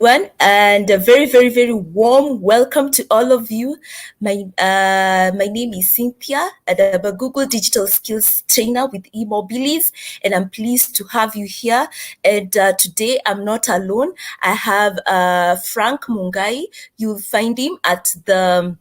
everyone, and a very, very, very warm welcome to all of you. My name is Cynthia, and I'm a Google Digital Skills Trainer with EMO, and I'm pleased to have you here. And today I'm not alone. I have Frank Mungai. You'll find him at the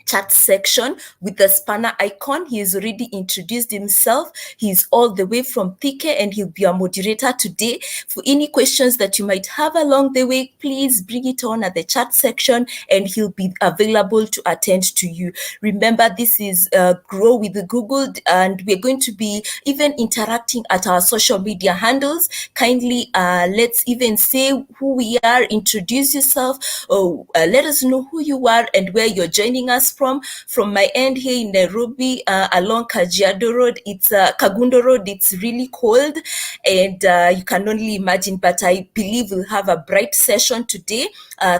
chat section with the spanner icon. He has already introduced himself. He's all the way from Thike, and he'll be a moderator today. For any questions that you might have along the way, please bring it on at the chat section, and he'll be available to attend to you. Remember, this is Grow with Google, and we're going to be even interacting at our social media handles. Kindly let's even say who we are, introduce yourself, or let us know who you are and where you're joining us from. From my end here in Nairobi, along Kajiado Road, it's Kagundo Road, it's really cold, and you can only imagine, but I believe we'll have a bright session today.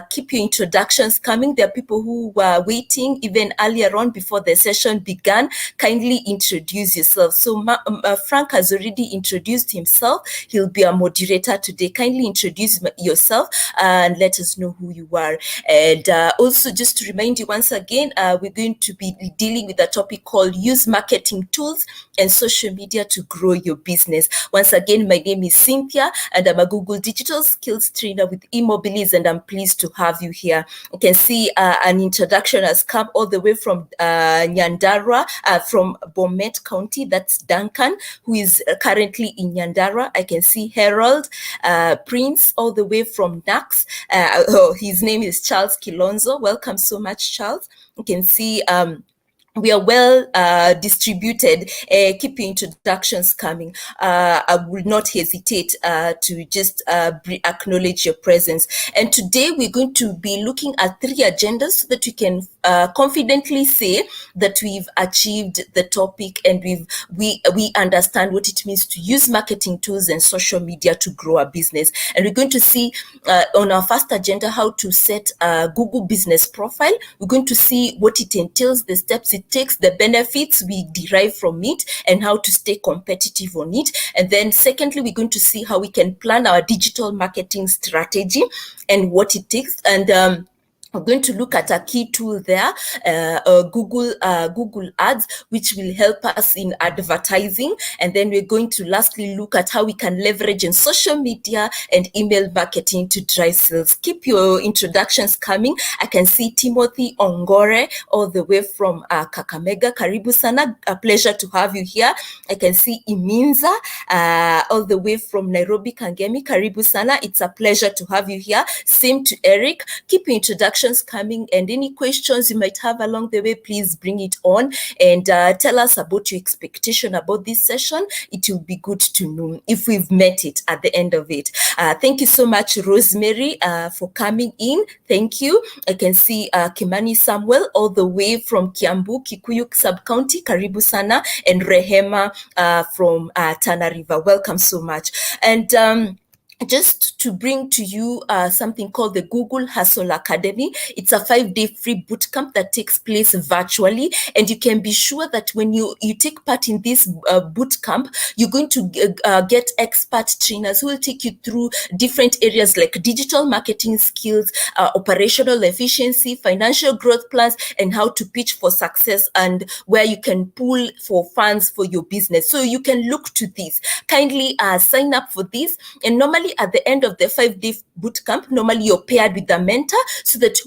Keep your introductions coming. There are people who were waiting even earlier on before the session began. Kindly introduce yourself. So Frank has already introduced himself. He'll be a moderator today. Kindly introduce yourself and let us know who you are. And also, just to remind you once again, we're going to be dealing with a topic called Use Marketing Tools and Social Media to Grow Your Business. Once again, my name is Cynthia, and I'm a Google Digital Skills Trainer with Immobiliz, and I'm pleased to have you here. You can see an introduction has come all the way from Nyandarua, from Bomet County. That's Duncan, who is currently in Nyandarua. I can see Harold Prince, all the way from Nax. His name is Charles Kilonzo. Welcome so much, Charles. You can see we are well distributed. Keep your introductions coming. I will not hesitate to just acknowledge your presence. And today we're going to be looking at 3 agendas so that we can confidently say that we've achieved the topic, and we understand what it means to use marketing tools and social media to grow a business. And we're going to see on our first agenda how to set a Google business profile. We're going to see what it entails, the steps it takes, the benefits we derive from it, and how to stay competitive on it. And then secondly, we're going to see how we can plan our digital marketing strategy and what it takes. And we're going to look at a key tool there, Google Ads, which will help us in advertising. And then we're going to lastly look at how we can leverage in social media and email marketing to drive sales. Keep your introductions coming. I can see Timothy Ongore all the way from Kakamega. Karibu sana. A pleasure to have you here. I can see Iminza all the way from Nairobi, Kangemi. Karibu sana. It's a pleasure to have you here. Same to Eric. Keep your introductions coming, and any questions you might have along the way, please bring it on and tell us about your expectation about this session. It will be good to know if we've met it at the end of it. Thank you so much, Rosemary, for coming in. Thank you. I can see Kimani Samuel all the way from Kiambu, Kikuyu sub-county. Karibu sana. And Rehema from Tana River. Welcome so much. And just to bring to you something called the Google Hustle Academy. It's a 5-day free bootcamp that takes place virtually, and you can be sure that when you take part in this bootcamp, you're going to get expert trainers who will take you through different areas like digital marketing skills, operational efficiency, financial growth plans, and how to pitch for success, and where you can pull for funds for your business. So you can look to this. Kindly sign up for this, and normally at the end of the 5-day bootcamp, normally you're paired with a mentor so that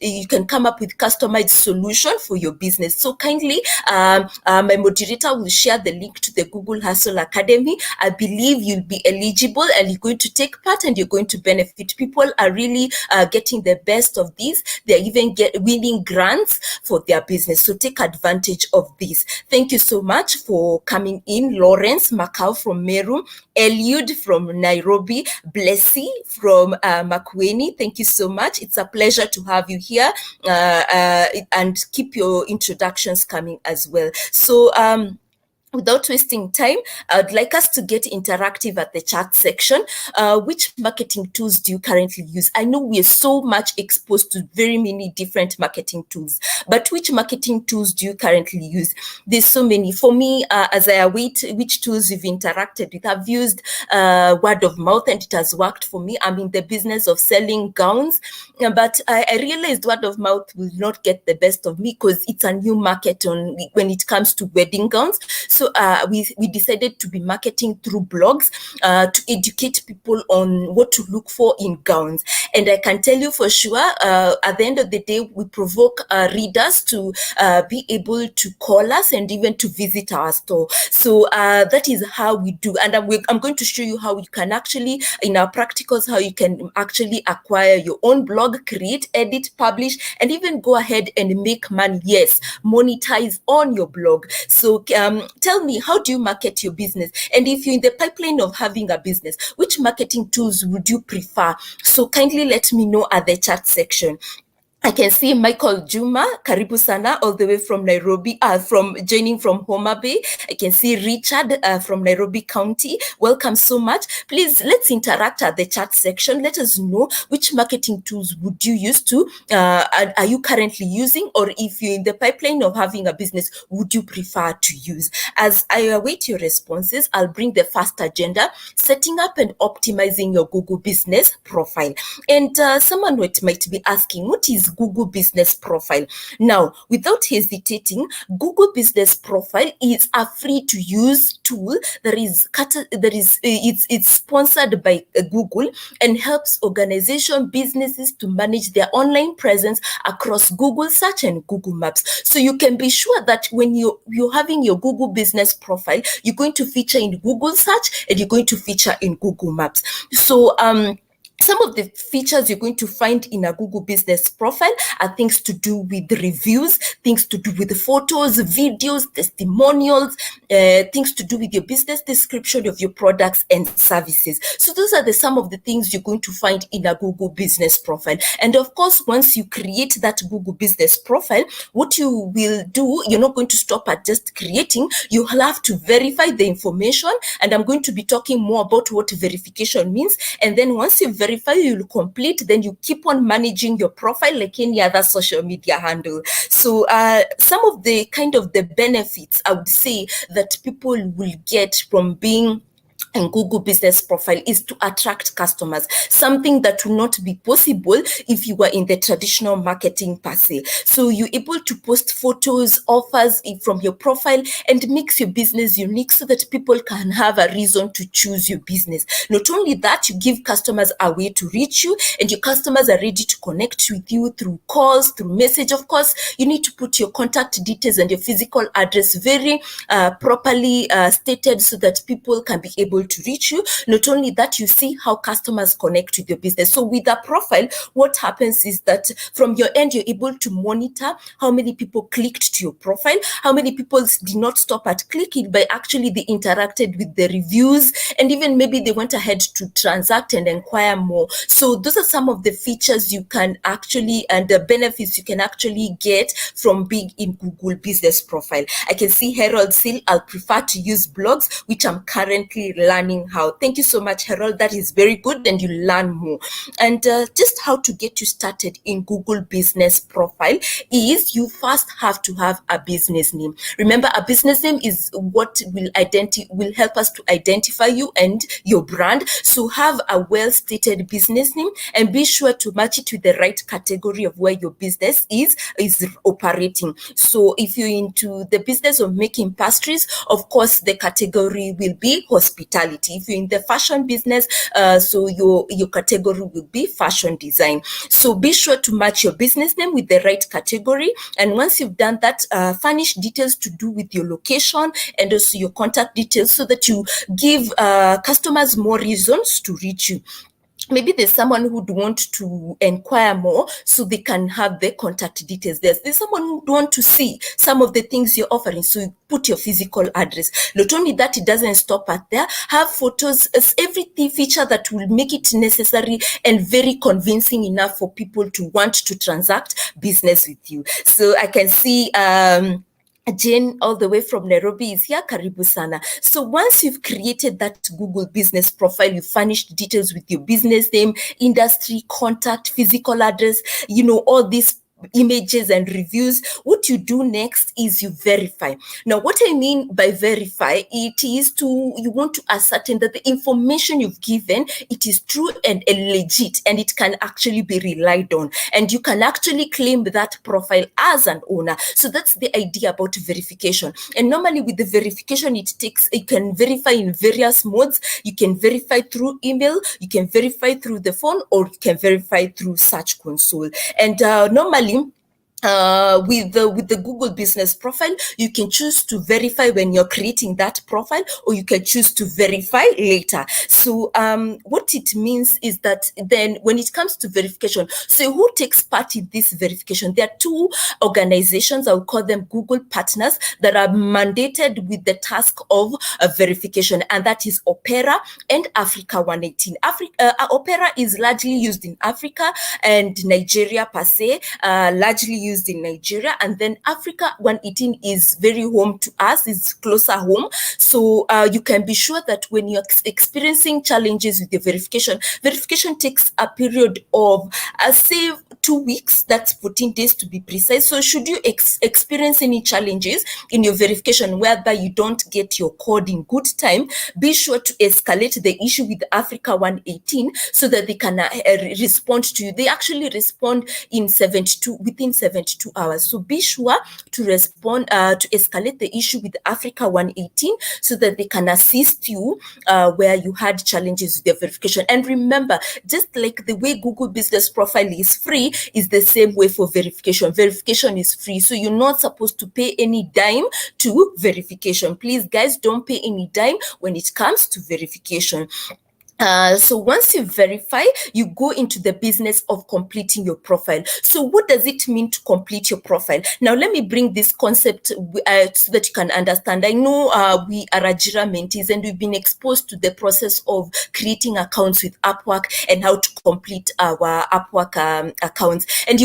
you can come up with customized solution for your business. So kindly, my moderator will share the link to the Google Hustle Academy. I believe you'll be eligible and you're going to take part and you're going to benefit. People are really getting the best of this. They're even winning grants for their business. So take advantage of this. Thank you so much for coming in. Lawrence Macau from Meru, Eliud from Nairobi, Blessy from Makueni. Thank you so much. It's a pleasure to have you here, and keep your introductions coming as well. So without wasting time, I'd like us to get interactive at the chat section. Which marketing tools do you currently use? I know we are so much exposed to very many different marketing tools, but which marketing tools do you currently use? There's so many. For me, as I await which tools you've interacted with, I've used word of mouth, and it has worked for me. I'm in the business of selling gowns, but I realized word of mouth will not get the best of me because it's a new market when it comes to wedding gowns. So we decided to be marketing through blogs to educate people on what to look for in gowns. And I can tell you for sure, at the end of the day, we provoke readers to be able to call us and even to visit our store. So that is how we do. And I'm going to show you how you can actually, in our practicals, how you can actually acquire your own blog, create, edit, publish, and even go ahead and make money. Yes, monetize on your blog. So tell me, how do you market your business? And if you're in the pipeline of having a business, which marketing tools would you prefer? So kindly let me know at the chat section. I can see Michael Juma, karibu sana, all the way from Nairobi, joining from Homa Bay. I can see Richard from Nairobi County. Welcome so much. Please, let's interact at the chat section. Let us know which marketing tools would you use to, are you currently using, or if you're in the pipeline of having a business, would you prefer to use? As I await your responses, I'll bring the first agenda, setting up and optimizing your Google business profile. And someone might be asking, what is Google Business Profile? Now, without hesitating, Google Business Profile is a free to use tool it's sponsored by Google and helps organization businesses to manage their online presence across Google Search and Google Maps. So you can be sure that when you're having your Google Business Profile, you're going to feature in Google Search and you're going to feature in Google Maps. So some of the features you're going to find in a Google Business Profile are things to do with reviews, things to do with photos, videos, testimonials, things to do with your business description of your products and services. So those are some of the things you're going to find in a Google Business Profile. And of course, once you create that Google Business Profile, what you will do, you're not going to stop at just creating, you'll have to verify the information. And I'm going to be talking more about what verification means. And then once you verify, you'll complete, then you keep on managing your profile like any other social media handle. So some of the kind of the benefits I would say that people will get from being and Google Business Profile is to attract customers, something that will not be possible if you were in the traditional marketing per se. So you're able to post photos, offers from your profile and makes your business unique so that people can have a reason to choose your business. Not only that, you give customers a way to reach you, and your customers are ready to connect with you through calls, through message. Of course, you need to put your contact details and your physical address very properly stated so that people can be able to reach you. Not only that, you see how customers connect with your business. So with a profile, what happens is that from your end, you're able to monitor how many people clicked to your profile, how many people did not stop at clicking, but actually they interacted with the reviews, and even maybe they went ahead to transact and inquire more. So those are some of the features you can actually, and the benefits you can actually get from being in Google Business Profile. I can see Harold Seal, I'll prefer to use blogs, which I'm currently learning how. Thank you so much, Harold. That is very good, and you learn more. And just how to get you started in Google Business Profile is you first have to have a business name. Remember, a business name is what will help us to identify you and your brand. So have a well-stated business name and be sure to match it with the right category of where your business is operating. So if you're into the business of making pastries, of course, the category will be hospitality. If you're in the fashion business, so your category will be fashion design. So be sure to match your business name with the right category. And once you've done that, furnish details to do with your location and also your contact details so that you give customers more reasons to reach you. Maybe there's someone who would want to inquire more so they can have their contact details. There's someone who would want to see some of the things you're offering. So you put your physical address. Not only that, it doesn't stop at there. Have photos as everything feature that will make it necessary and very convincing enough for people to want to transact business with you. So I can see Jane, all the way from Nairobi, is here. Karibu sana. So once you've created that Google business profile, you furnished details with your business name, industry, contact, physical address, all these images and reviews. What you do next is you verify. Now, what I mean by verify, you want to ascertain that the information you've given, it is true and legit, and it can actually be relied on, and you can actually claim that profile as an owner. So that's the idea about verification. And normally with the verification, you can verify in various modes. You can verify through email, you can verify through the phone, or you can verify through Search Console. And normally, with the Google business profile, you can choose to verify when you're creating that profile, or you can choose to verify later. So what it means is that then when it comes to verification, so who takes part in this verification? There are two organizations, I will call them Google partners, that are mandated with the task of verification, and that is Opera and Africa 118. Opera is largely used in Africa and Nigeria per se, largely used in Nigeria, and then Africa 118 is very home to us, is closer home. So you can be sure that when you're experiencing challenges with the verification takes a period of say 2 weeks, that's 14 days to be precise. So should you experience any challenges in your verification whereby you don't get your code in good time, be sure to escalate the issue with Africa 118 so that they can respond to you. They actually respond within 72 hours. So be sure to respond, to escalate the issue with Africa 118 so that they can assist you where you had challenges with your verification. And remember, just like the way Google Business Profile is free, is the same way for verification. Verification is free, so you're not supposed to pay any dime to verification. Please, guys, don't pay any dime when it comes to verification. So once you verify, you go into the business of completing your profile. So what does it mean to complete your profile? Now, let me bring this concept so that you can understand. I know we are Ajira mentees and we've been exposed to the process of creating accounts with Upwork and how to complete our Upwork accounts. And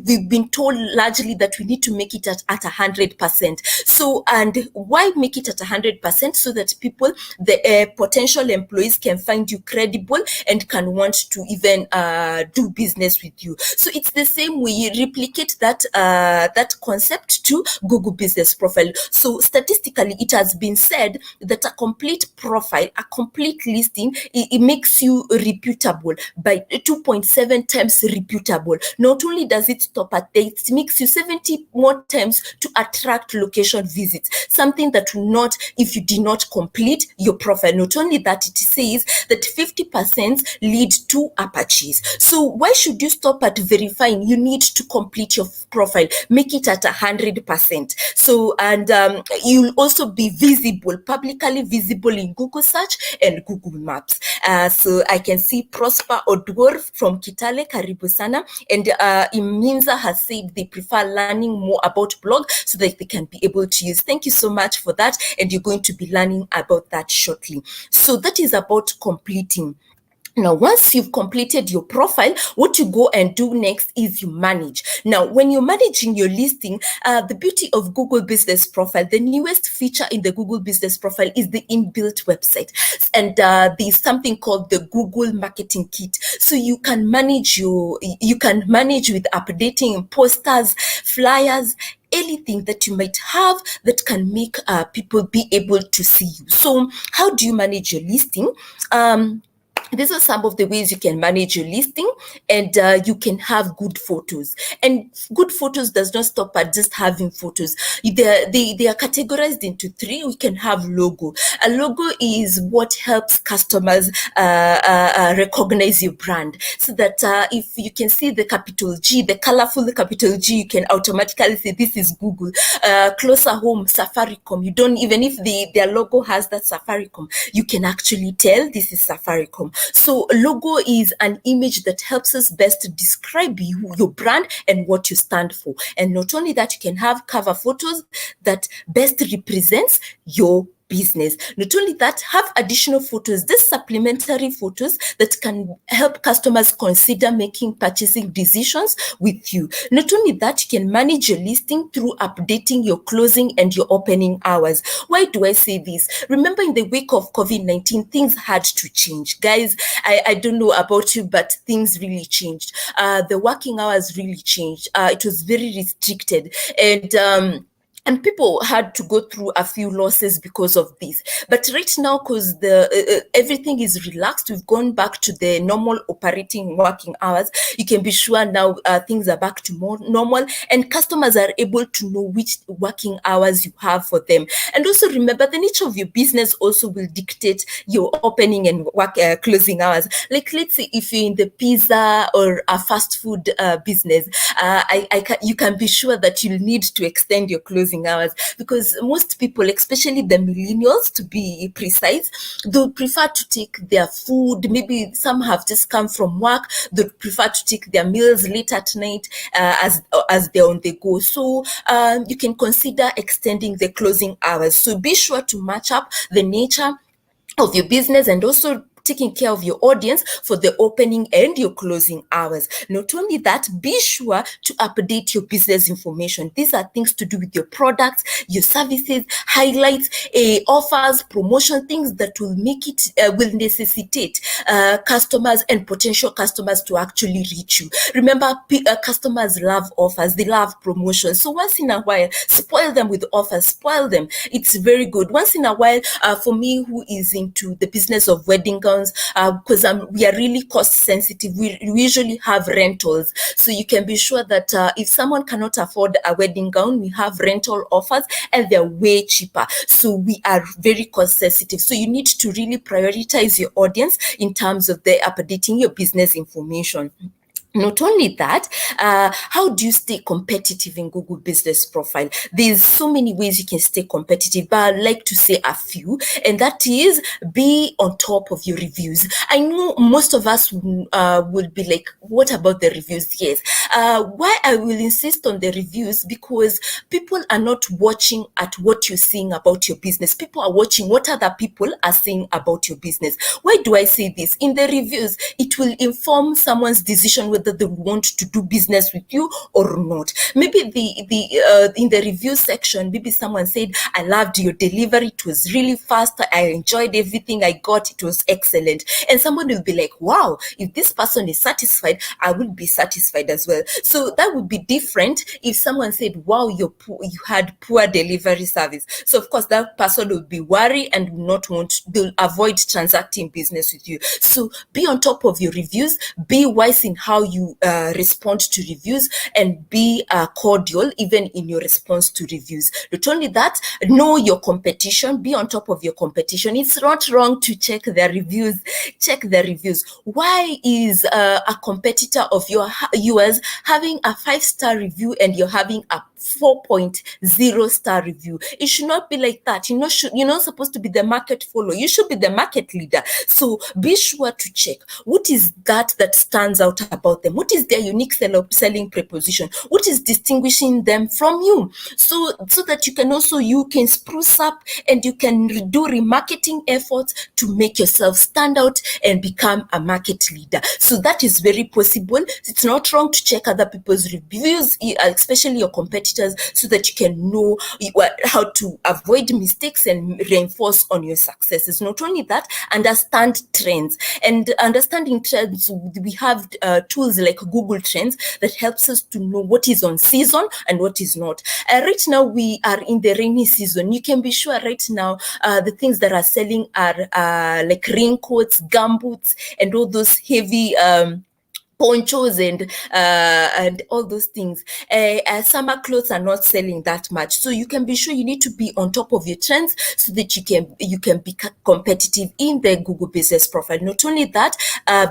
we've been told largely that we need to make it at 100%. So, and why make it at 100%? So that people, the potential employees, can find you credible and can want to even do business with you. So it's the same way. You replicate that concept to Google Business Profile. So statistically, it has been said that a complete profile, a complete listing, it makes you reputable by 2.7 times reputable. Not only does it stop at there, it makes you 70 more times to attract location visits, something that will not if you did not complete your profile. Not only that, it says that 50% lead to Apaches. So why should you stop at verifying? You need to complete your profile, make it at 100%. So, and you'll also be visible, publicly visible in Google Search and Google Maps. So I can see Prosper Odwor from Kitale, Karibu sana, and Iminza has said they prefer learning more about blog so that they can be able to use. Thank you so much for that, and you're going to be learning about that shortly. So that is about completing. Now, once you've completed your profile, what you go and do next is you manage. Now, when you're managing your listing, the beauty of Google Business Profile, the newest feature in the Google Business Profile is the inbuilt website. And there's something called the Google Marketing Kit. So you can manage with updating posters, flyers, anything that you might have that can make people be able to see you. So how do you manage your listing? These are some of the ways you can manage your listing, and you can have good photos. And good photos does not stop at just having photos. They are categorized into three. We can have logo. A logo is what helps customers recognize your brand, so that if you can see the capital G, the colorful capital G, you can automatically say this is Google. Closer home, Safaricom. You don't, even if their logo has that Safaricom, you can actually tell this is Safaricom. So logo is an image that helps us best describe you, your brand, and what you stand for. And not only that, you can have cover photos that best represents your business. Not only that, have additional photos, these supplementary photos that can help customers consider making purchasing decisions with you. Not only that, you can manage your listing through updating your closing and your opening hours. Why do I say this? Remember, in the wake of COVID-19, things had to change. Guys, I don't know about you, but things really changed. The working hours really changed. It was very restricted. And people had to go through a few losses because of this. But right now, because the everything is relaxed, we've gone back to the normal operating working hours. You can be sure now things are back to more normal, and customers are able to know which working hours you have for them. And also remember, the nature of your business also will dictate your opening and closing hours. Like, let's say if you're in the pizza or a fast food business, you can be sure that you'll need to extend your closing hours, because most people, especially the millennials to be precise, they'll prefer to take their food. Maybe some have just come from work, they'll prefer to take their meals late at night as they're on the go. So you can consider extending the closing hours. So be sure to match up the nature of your business and also taking care of your audience for the opening and your closing hours. Not only that, be sure to update your business information. These are things to do with your products, your services, highlights, offers, promotion, things that will make it, will necessitate customers and potential customers to actually reach you. Remember, customers love offers, they love promotions. So once in a while, spoil them with offers, spoil them. It's very good. Once in a while, for me, who is into the business of wedding gowns, because we are really cost sensitive, we usually have rentals. So you can be sure that if someone cannot afford a wedding gown, we have rental offers and they're way cheaper. So we are very cost sensitive. So you need to really prioritize your audience in terms of the updating your business information. Not only that, how do you stay competitive in Google Business Profile? There's so many ways you can stay competitive, but I'd like to say a few, and that is be on top of your reviews. I know most of us would be like, what about the reviews? Yes. Why I will insist on the reviews, because people are not watching at what you're saying about your business. People are watching what other people are saying about your business. Why do I say this? In the reviews, it will inform someone's decision whether they want to do business with you or not. Maybe in the review section, maybe someone said, I loved your delivery, it was really fast, I enjoyed everything I got, it was excellent. And someone will be like, wow, if this person is satisfied, I will be satisfied as well. So that would be different if someone said, wow, you had poor delivery service. So of course that person will be worried and they'll avoid transacting business with you. So be on top of your reviews, be wise in how you respond to reviews, and be cordial even in your response to reviews. Not only that, know your competition, be on top of your competition. It's not wrong to check their reviews. Check their reviews. Why is a competitor of yours having a 5-star review and you're having a 4.0 star review? It should not be like that. You're not supposed to be the market follower. You should be the market leader. So be sure to check what is that stands out about them. What is their unique selling proposition? What is distinguishing them from you? So that you can spruce up and you can do remarketing efforts to make yourself stand out and become a market leader. So that is very possible. It's not wrong to check other people's reviews, especially your competitors, so that you can know how to avoid mistakes and reinforce on your successes. Not only that, understand trends. And understanding trends, we have tools like Google Trends that helps us to know what is on season and what is not. Right now, we are in the rainy season. You can be sure right now the things that are selling are like raincoats, gumboots, and all those heavy ponchos and all those things. Summer clothes are not selling that much, so you can be sure you need to be on top of your trends so that you can be competitive in the Google Business Profile. Not only that,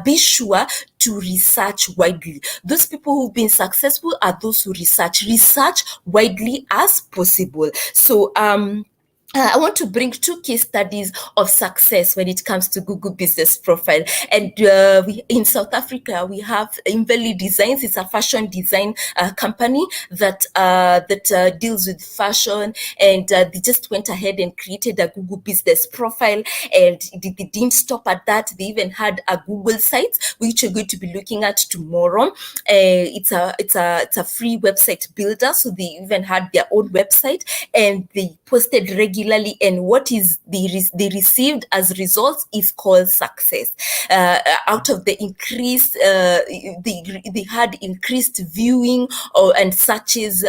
be sure to research widely. Those people who've been successful are those who research widely as possible. So I want to bring two case studies of success when it comes to Google Business Profile. And in South Africa, we have Inveli Designs. It's a fashion design company that deals with fashion, and they just went ahead and created a Google Business Profile. And they didn't stop at that. They even had a Google site, which we're going to be looking at tomorrow. It's a free website builder, so they even had their own website, and they posted regularly, and what is they received as results is called success. Out of the increased, they had increased viewing and searches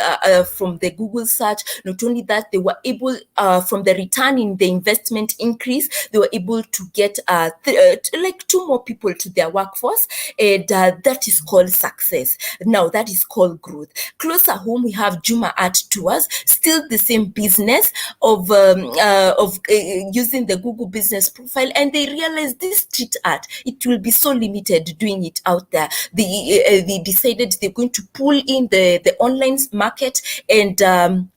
from the Google search. Not only that, they were able, from the return in the investment increase, they were able to get like 2 more people to their workforce, and that is called success. Now that is called growth. Closer home, we have Juma Art Tours, still the same business of using the Google Business Profile, and they realized this street art, it will be so limited doing it out there. They decided they're going to pull in the online market, and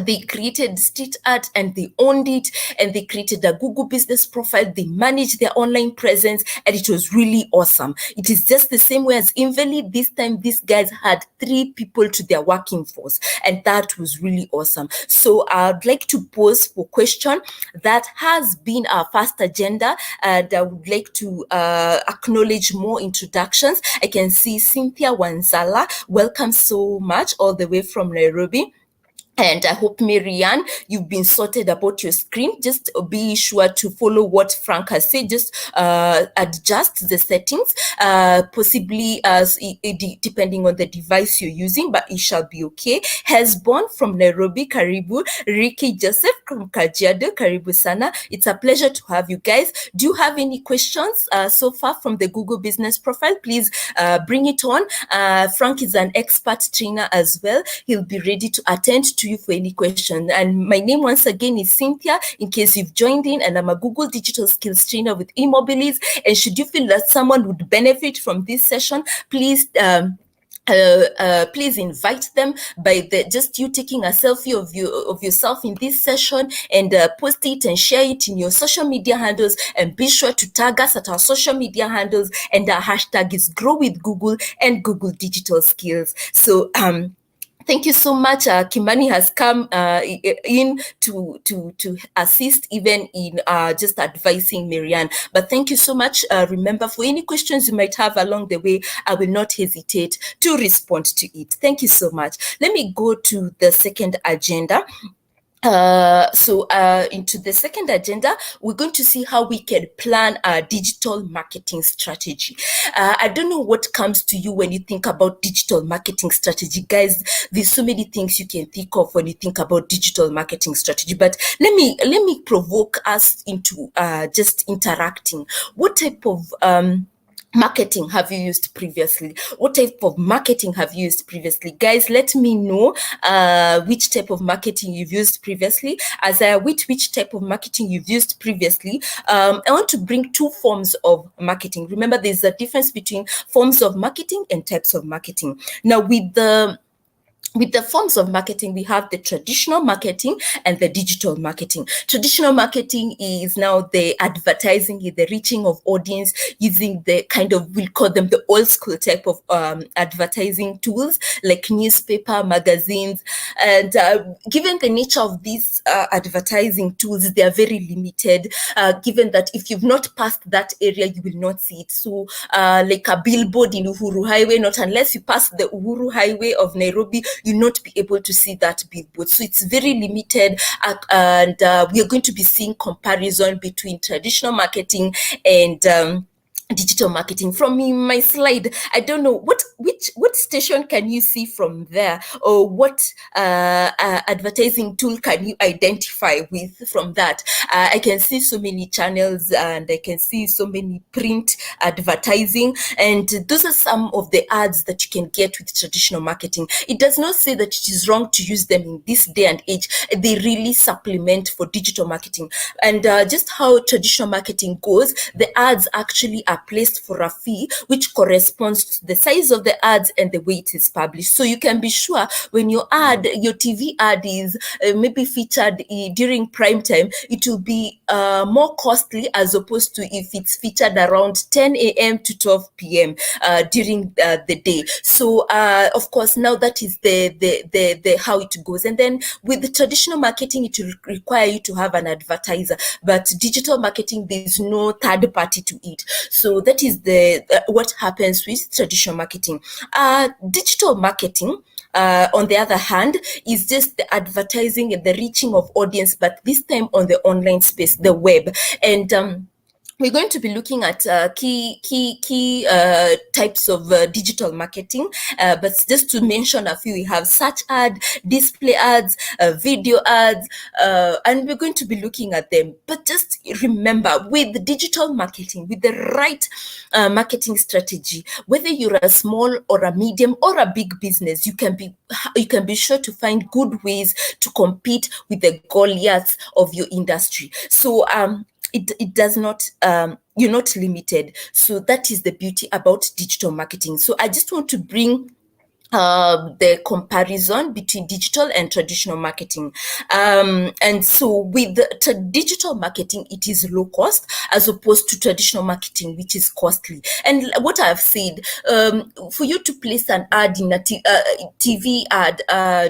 they created street art and they owned it, and they created a Google Business Profile. They managed their online presence, and it was really awesome. It is just the same way as Invalid. This time, these guys had 3 people to their working force, and that was really awesome. So I'd like to pose for question. That has been our first agenda, and I would like to acknowledge more introductions. I can see Cynthia Wanzala. Welcome so much all the way from Nairobi. And I hope, Marianne, you've been sorted about your screen. Just be sure to follow what Frank has said. Just adjust the settings, possibly as depending on the device you're using, but it shall be okay. Hesbon from Nairobi, Karibu. Ricky Joseph from Kajiado, Karibu Sana. It's a pleasure to have you guys. Do you have any questions so far from the Google Business Profile? Please bring it on. Frank is an expert trainer as well. He'll be ready to attend to you for any question. And my name once again is Cynthia, in case you've joined in, and I'm a Google Digital Skills Trainer with eMobilities. And should you feel that someone would benefit from this session, please please invite them by just you taking a selfie of yourself in this session, and post it and share it in your social media handles, and be sure to tag us at our social media handles, and our hashtag is Grow with Google and Google Digital Skills. So thank you so much. Kimani has come in to assist even in just advising Marianne. But thank you so much. Remember, for any questions you might have along the way, I will not hesitate to respond to it. Thank you so much. Let me go to the second agenda. Into the second agenda, we're going to see how we can plan our digital marketing strategy. I don't know what comes to you when you think about digital marketing strategy, guys. There's so many things you can think of when you think about digital marketing strategy, but let me provoke us into just interacting. What type of marketing have you used previously? What type of marketing have you used previously? Guys, let me know which type of marketing you've used previously. As which type of marketing you've used previously. I want to bring 2 forms of marketing. Remember, there's a difference between forms of marketing and types of marketing. Now, with the forms of marketing, we have the traditional marketing and the digital marketing. Traditional marketing is now the advertising, the reaching of audience using the kind of, we'll call them the old school type of advertising tools like newspaper, magazines. And given the nature of these advertising tools, they are very limited, given that if you've not passed that area, you will not see it. So like a billboard in Uhuru Highway, not unless you pass the Uhuru Highway of Nairobi, you'll not be able to see that billboard. So it's very limited, and we are going to be seeing comparison between traditional marketing and digital marketing. From my slide, I don't know what station can you see from there, or what advertising tool can you identify with from that? I can see so many channels, and I can see so many print advertising, and those are some of the ads that you can get with traditional marketing. It does not say that it is wrong to use them in this day and age. They really supplement for digital marketing. And just how traditional marketing goes, the ads actually are are placed for a fee which corresponds to the size of the ads and the way it is published. So you can be sure when your TV ad is maybe featured during prime time, it will be more costly as opposed to if it's featured around 10 a.m. to 12 p.m. During the day. So of course, now that is the how it goes. And then with the traditional marketing, it will require you to have an advertiser, but digital marketing, there's no third party to it. So that is the what happens with traditional marketing. Digital marketing, on the other hand, is just the advertising and the reaching of audience, but this time on the online space, the web. And we're going to be looking at key types of digital marketing, but just to mention a few, we have search ad, display ads, video ads, and we're going to be looking at them. But just remember, with digital marketing, with the right marketing strategy, whether you're a small or a medium or a big business, you can be sure to find good ways to compete with the Goliaths of your industry. So it does not, you're not limited. So that is the beauty about digital marketing. So I just want to bring the comparison between digital and traditional marketing. And so with digital marketing, it is low cost as opposed to traditional marketing, which is costly. And what I've said, for you to place an ad in a TV ad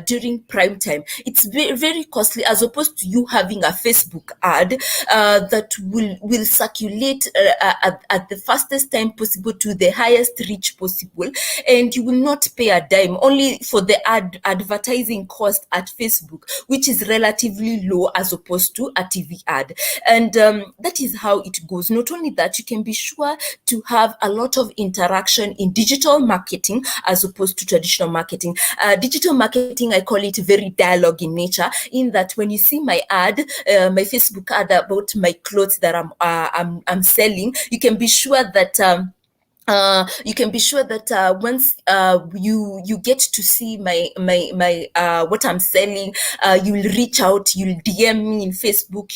during prime time, it's very, very costly as opposed to you having a Facebook ad that will circulate at the fastest time possible to the highest reach possible, and you will not pay a dime, only for the advertising cost at Facebook, which is relatively low as opposed to a TV ad. And that is how it goes. Not only that, you can be sure to have a lot of interaction in digital marketing as opposed to traditional marketing. Digital marketing, I call it very dialogue in nature, in that when you see my ad, my Facebook ad about my clothes that I'm selling, you can be sure that once you get to see my what I'm selling, you'll reach out, you'll DM me in Facebook,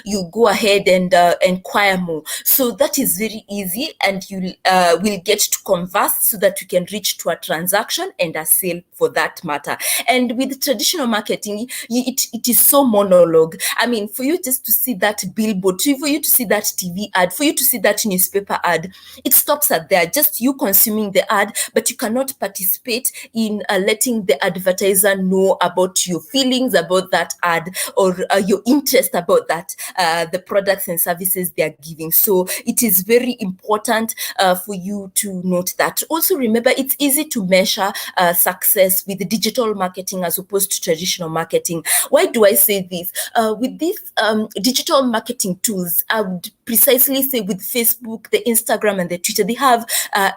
you'll go ahead and inquire more. So that is very easy, and you will get to converse so that you can reach to a transaction and a sale for that matter. And with traditional marketing, it is so monologue. I mean, for you just to see that billboard, for you to see that TV ad, for you to see that newspaper ad, it stops at there. Just you consuming the ad, but you cannot participate in letting the advertiser know about your feelings about that ad, or your interest about that, the products and services they are giving. So it is very important for you to note that. Also remember, it's easy to measure success with digital marketing as opposed to traditional marketing. Why do I say this? With these digital marketing tools, I would precisely say with Facebook, the Instagram, and the Twitter, they have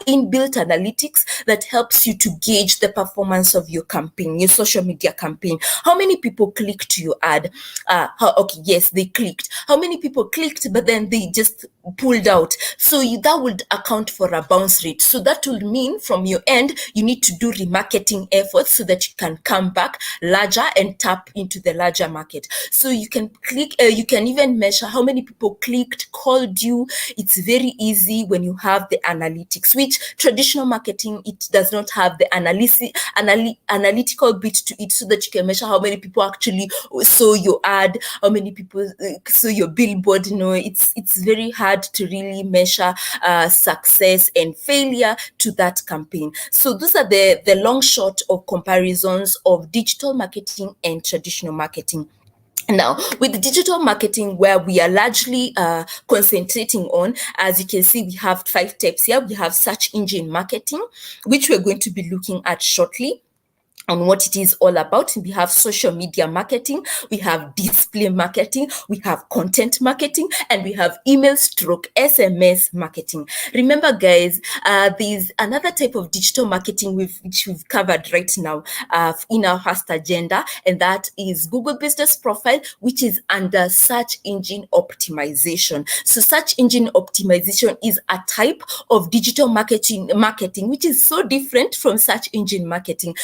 inbuilt analytics that helps you to gauge the performance of your campaign, your social media campaign. How many people clicked your ad? Okay, yes, they clicked. How many people clicked, but then they just pulled out? So that would account for a bounce rate. So that will mean from your end, you need to do remarketing efforts so that you can come back larger and tap into the larger market. So you can click, you can even measure how many people clicked, called you. It's very easy when you have the analytics, which traditional marketing, it does not have the analytical bit to it, so that you can measure how many people actually saw your ad, how many people saw your billboard. It's very hard to really measure success and failure to that campaign. So those are the long short of comparisons of digital marketing and traditional marketing. Now, with digital marketing, where we are largely concentrating on, as you can see, we have 5 types here. We have search engine marketing, which we're going to be looking at shortly on what it is all about. We have social media marketing, we have display marketing, we have content marketing, and we have email stroke SMS marketing. Remember, guys, there's another type of digital marketing which we've covered right now in our first agenda, and that is Google Business Profile, which is under search engine optimization. So search engine optimization is a type of digital marketing which is so different from search engine marketing.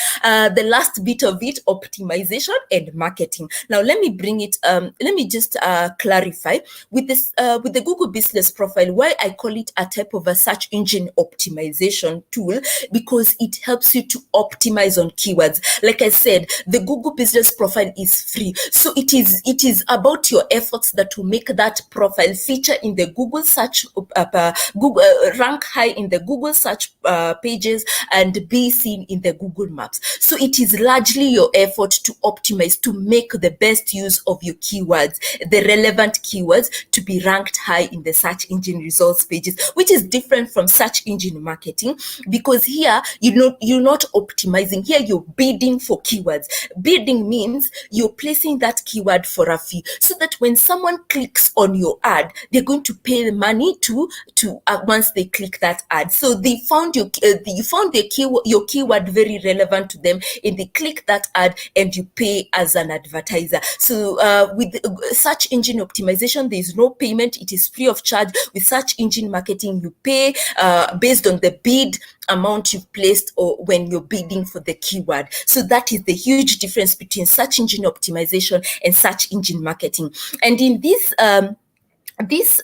the last bit of it, optimization and marketing. Now let me bring it. Let me just clarify with this with the Google Business Profile why I call it a type of a search engine optimization tool, because it helps you to optimize on keywords. Like I said, the Google Business Profile is free, so it is about your efforts that will make that profile feature in the Google search, Google rank high in the Google search pages and be seen in the Google Maps. So it is largely your effort to optimize, to make the best use of your keywords, the relevant keywords, to be ranked high in the search engine results pages, which is different from search engine marketing, because here you're not optimizing. Here you're bidding for keywords. Bidding means you're placing that keyword for a fee, so that when someone clicks on your ad, they're going to pay the money to once they click that ad. So they found you found your keyword very relevant to them, and they click that ad and you pay as an advertiser. So with search engine optimization, there is no payment. It is free of charge. With search engine marketing, you pay based on the bid amount you've placed or when you're bidding for the keyword. So that is the huge difference between search engine optimization and search engine marketing. And in this this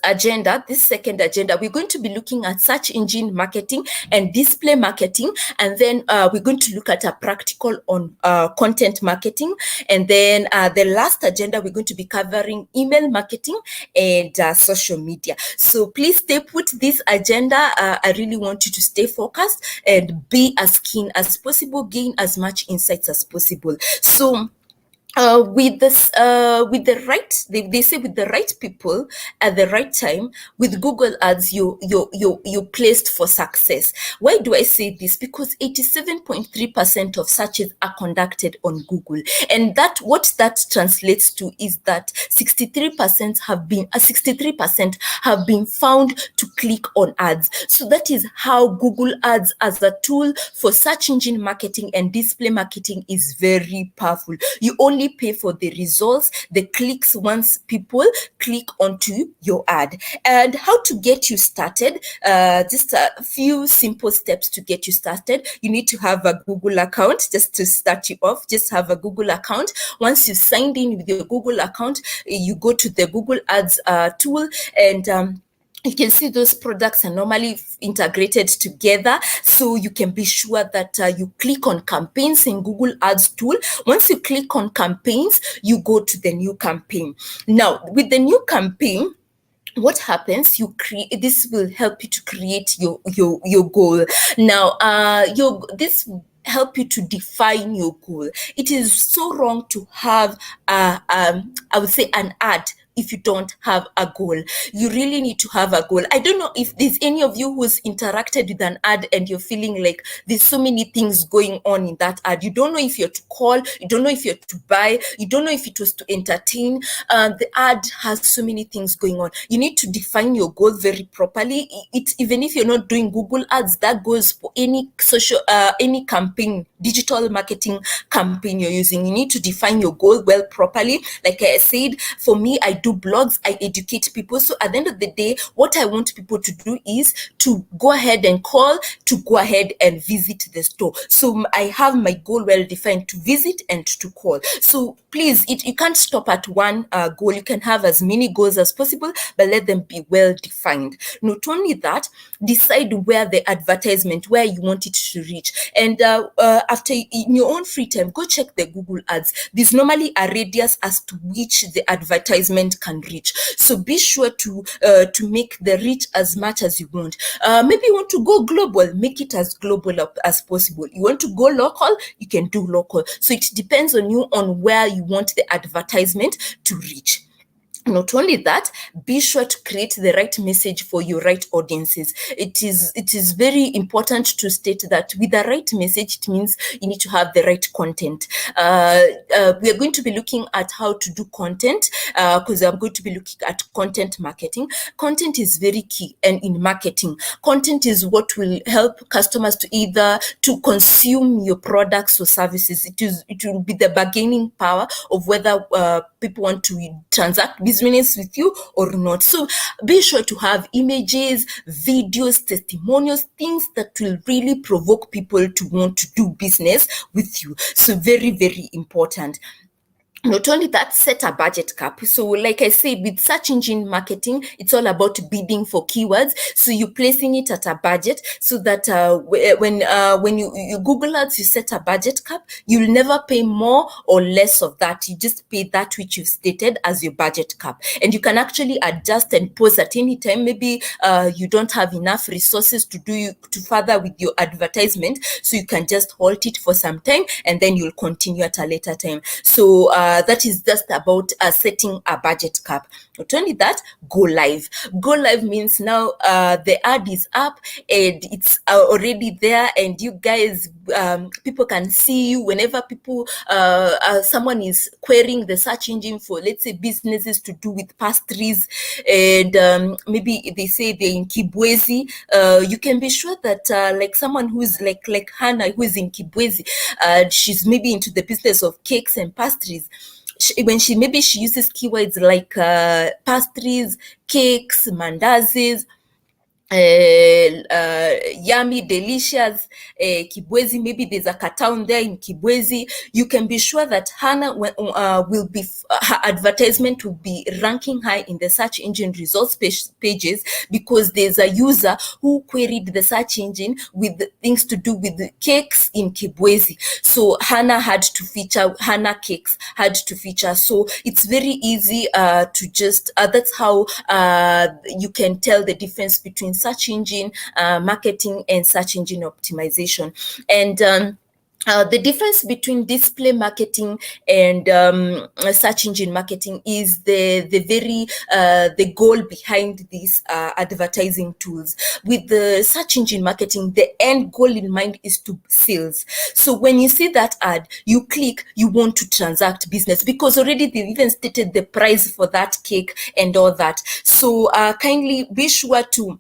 second agenda, we're going to be looking at search engine marketing and display marketing, and then we're going to look at a practical on content marketing, and then the last agenda, we're going to be covering email marketing and social media. So please stay put this agenda. I really want you to stay focused and be as keen as possible, gain as much insights as possible. So with the right, they say with the right people at the right time, with Google Ads, you're placed for success. Why do I say this? Because 87.3% of searches are conducted on Google, and that what that translates to is that 63% have been found to click on ads. So that is how Google Ads as a tool for search engine marketing and display marketing is very powerful. You only pay for the results, the clicks, once people click onto your ad. And how to get you started, just a few simple steps to get you started. You need to have a Google account. Just to start you off, just have a Google account. Once you signed in with your Google account, you go to the Google Ads tool, and you can see those products are normally integrated together, so you can be sure that you click on campaigns in Google Ads tool. Once you click on campaigns, you go to the new campaign. Now, with the new campaign, what happens, you create, this will help you to create your goal. Now this help you to define your goal. It is so wrong to have I would say an ad if you don't have a goal. You really need to have a goal. I don't know if there's any of you who's interacted with an ad and you're feeling like there's so many things going on in that ad. You don't know if you're to call, you don't know if you're to buy, you don't know if it was to entertain. The ad has so many things going on. You need to define your goal very properly. Even if you're not doing Google Ads, that goes for any social, any campaign, digital marketing campaign you're using. You need to define your goal well properly. Like I said, for me, I do blogs, I educate people. So at the end of the day, what I want people to do is to go ahead and call, to go ahead and visit the store. So I have my goal well defined, to visit and to call. So please, you can't stop at one goal. You can have as many goals as possible, but let them be well defined. Not only that, decide where the advertisement, where you want it to reach. And after, in your own free time, go check the Google Ads. There's normally a radius as to which the advertisement can reach. So be sure to make the reach as much as you want. Maybe you want to go global, make it as global as possible. You want to go local, you can do local. So it depends on you on where you want the advertisement to reach. Not only that, be sure to create the right message for your right audiences. It is very important to state that with the right message, it means you need to have the right content. We are going to be looking at how to do content, because I'm going to be looking at content marketing. Content is very key, and in marketing, content is what will help customers to either to consume your products or services. It will be the bargaining power of whether people want to transact business with you or not. So be sure to have images, videos, testimonials, things that will really provoke people to want to do business with you. So very, very important. Not only that, set a budget cap. So like I said, with search engine marketing, it's all about bidding for keywords. So you're placing it at a budget so that when you Google ads, you set a budget cap, you'll never pay more or less of that. You just pay that which you stated as your budget cap. And you can actually adjust and pause at any time. Maybe you don't have enough resources to further with your advertisement. So you can just halt it for some time and then you'll continue at a later time. So that is just about setting a budget cap. Not only that, go live. Go live means now the ad is up and it's already there, and you guys, people can see you whenever someone is querying the search engine for, let's say, businesses to do with pastries, and maybe they say they're in Kibwezi. You can be sure that like someone who's like Hannah, who is in Kibwezi, she's maybe into the business of cakes and pastries. When she uses keywords like pastries, cakes, mandazis, yummy, delicious, Kibwezi, maybe there's a town there in Kibwezi, you can be sure that Hannah her advertisement will be ranking high in the search engine results pages, because there's a user who queried the search engine with things to do with the cakes in Kibwezi. So Hannah had to feature, Hannah Cakes had to feature. So it's very easy to just, that's how you can tell the difference between search engine marketing and search engine optimization. And the difference between display marketing and search engine marketing is the goal behind these advertising tools. With the search engine marketing, the end goal in mind is to sales. So when you see that ad, you click, you want to transact business, because already they've even stated the price for that cake and all that. So kindly be sure to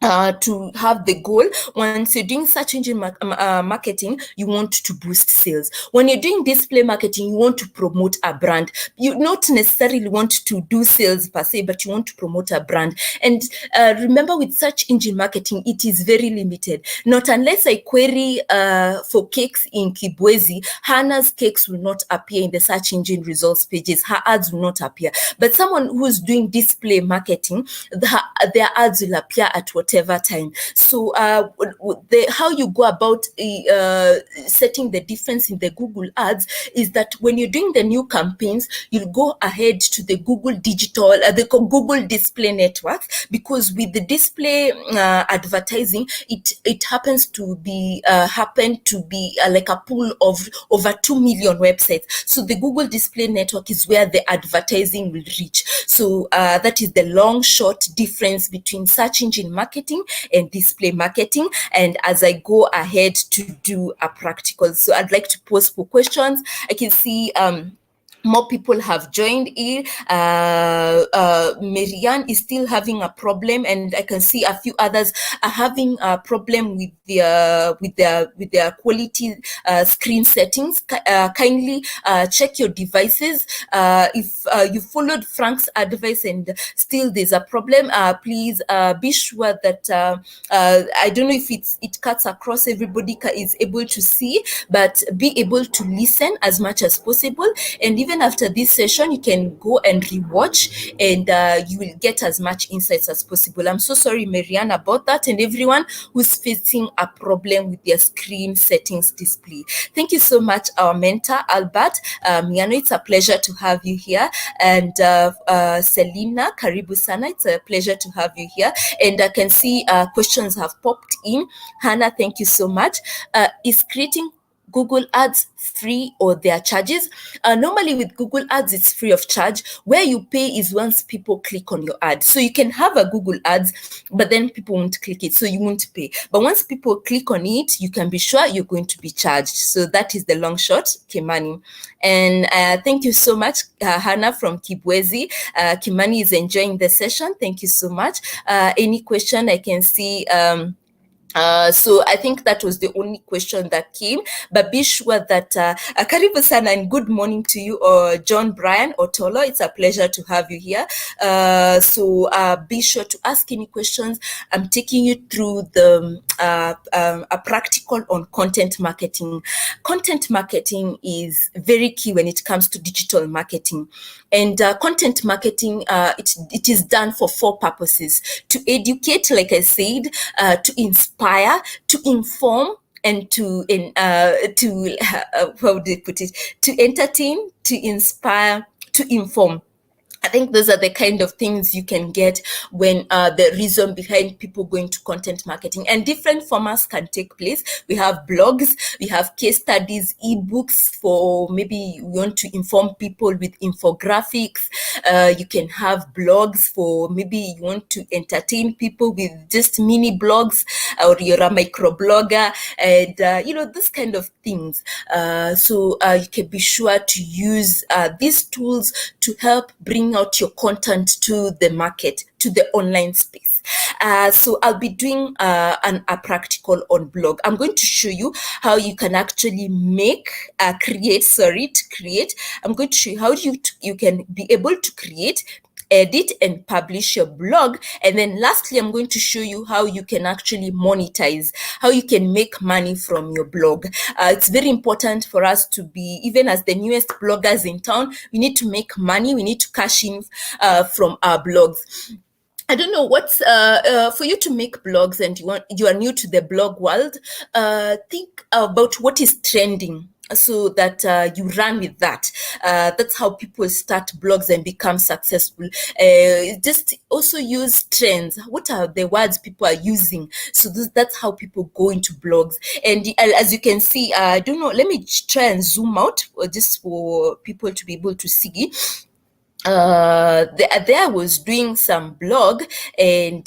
have the goal. Once you're doing search engine marketing, you want to boost sales. When you're doing display marketing, you want to promote a brand. You not necessarily want to do sales per se, but you want to promote a brand. And remember, with search engine marketing, it is very limited. Not unless I query for cakes in Kibwezi, Hannah's cakes will not appear in the search engine results pages. Her ads will not appear. But someone who's doing display marketing, their ads will appear at whatever time. So how you go about setting the difference in the Google ads is that when you're doing the new campaigns, you'll go ahead to the Google digital, the Google display networks, because with the display advertising, it happens to be like a pool of over 2 million websites. So the Google display network is where the advertising will reach. So that is the long short difference between search engine marketing and display marketing. And as I go ahead to do a practical, so I'd like to pose for questions. I can see more people have joined in. Marianne is still having a problem, and I can see a few others are having a problem with their quality screen settings. Kindly check your devices. If you followed Frank's advice and still there's a problem, please be sure that I don't know if it cuts across, everybody is able to see, but be able to listen as much as possible. And even after this session, you can go and rewatch, and you will get as much insights as possible. I'm so sorry, Marianne, about that, and everyone who's facing a problem with their screen settings display. Thank you so much, our mentor, Albert. Miano, it's a pleasure to have you here. And Selina, karibu sana. It's a pleasure to have you here. And I can see questions have popped in. Hannah, thank you so much. Is creating Google Ads free or their charges? Normally with Google Ads, it's free of charge. Where you pay is once people click on your ad. So you can have a Google Ads, but then people won't click it, so you won't pay. But once people click on it, you can be sure you're going to be charged. So that is the long shot, Kimani. And thank you so much, Hannah from Kibwezi. Kimani is enjoying the session. Thank you so much. Any question? I can see So I think that was the only question that came, but be sure that karibu sana and good morning to you, John Brian Otolo. It's a pleasure to have you here. So be sure to ask any questions. I'm taking you through a practical on content marketing. Content marketing is very key when it comes to digital marketing, and content marketing it is done for four purposes: to educate, like I said, to inspire, to inform, and to how do you put it? To entertain, to inspire, to inform. I think those are the kind of things you can get when the reason behind people going to content marketing, and different formats can take place. We have blogs, we have case studies, ebooks for maybe you want to inform people with infographics. You can have blogs for maybe you want to entertain people with just mini blogs, or you're a micro blogger, and this kind of things. So you can be sure to use these tools to help bring out your content to the market, to the online space. So I'll be doing a practical on blog. I'm going to show you how you can actually create. I'm going to show you how you can be able to create, edit, and publish your blog. And then lastly, I'm going to show you how you can actually monetize, how you can make money from your blog. It's very important for us to be, even as the newest bloggers in town, we need to make money, we need to cash in from our blogs. I don't know what's for you to make blogs and you are new to the blog world. Think about what is trending, so that you run with that. That's how people start blogs and become successful. Just also use trends. What are the words people are using? So that's how people go into blogs. And as you can see, I don't know. Let me try and zoom out, just for people to be able to see. There I was doing some blog, and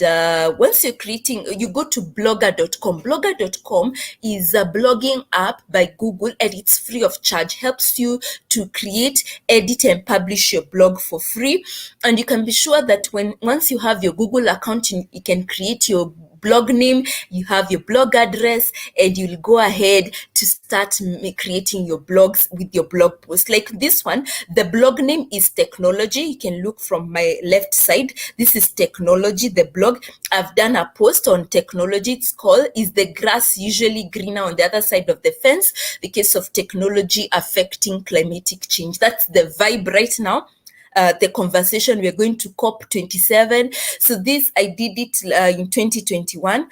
once you're creating, you go to blogger.com. Blogger.com is a blogging app by Google, and it's free of charge. Helps you to create, edit, and publish your blog for free. And you can be sure that once you have your Google account, you can create your blog name, you have your blog address, and you'll go ahead to start creating your blogs with your blog post. Like this one, the blog name is technology. You can look from my left side. This is technology, the blog. I've done a post on technology. It's called, Is the Grass Usually Greener on the Other Side of the Fence? Because of technology affecting climatic change. That's the vibe right now. The conversation, we're going to COP27. So this, I did it in 2021.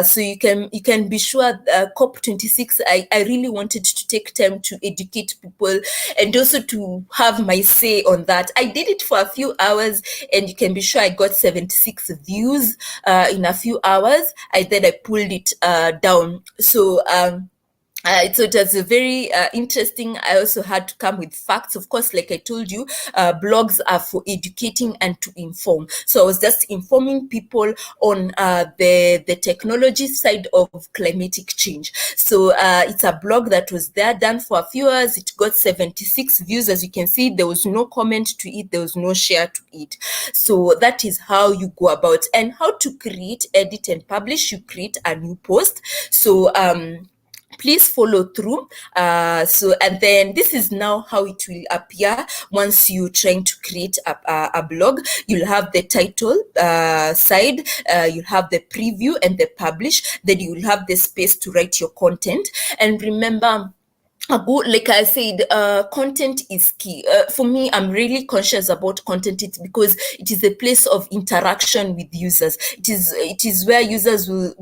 So you can be sure COP26, I really wanted to take time to educate people and also to have my say on that. I did it for a few hours, and you can be sure I got 76 views in a few hours. Then I pulled it down. So so it was a very interesting. I also had to come with facts. Of course, like I told you, blogs are for educating and to inform. So I was just informing people on the technology side of climatic change. So it's a blog that was there, done for a few hours. It got 76 views. As you can see, there was no comment to it. There was no share to it. So that is how you go about. And how to create, edit, and publish. You create a new post. So please follow through. And then this is now how it will appear once you're trying to create a blog. You'll have the title side, you'll have the preview and the publish, then you'll have the space to write your content. And remember, like I said, content is key. For me, I'm really conscious about content. It's because it is a place of interaction with users. It is where users will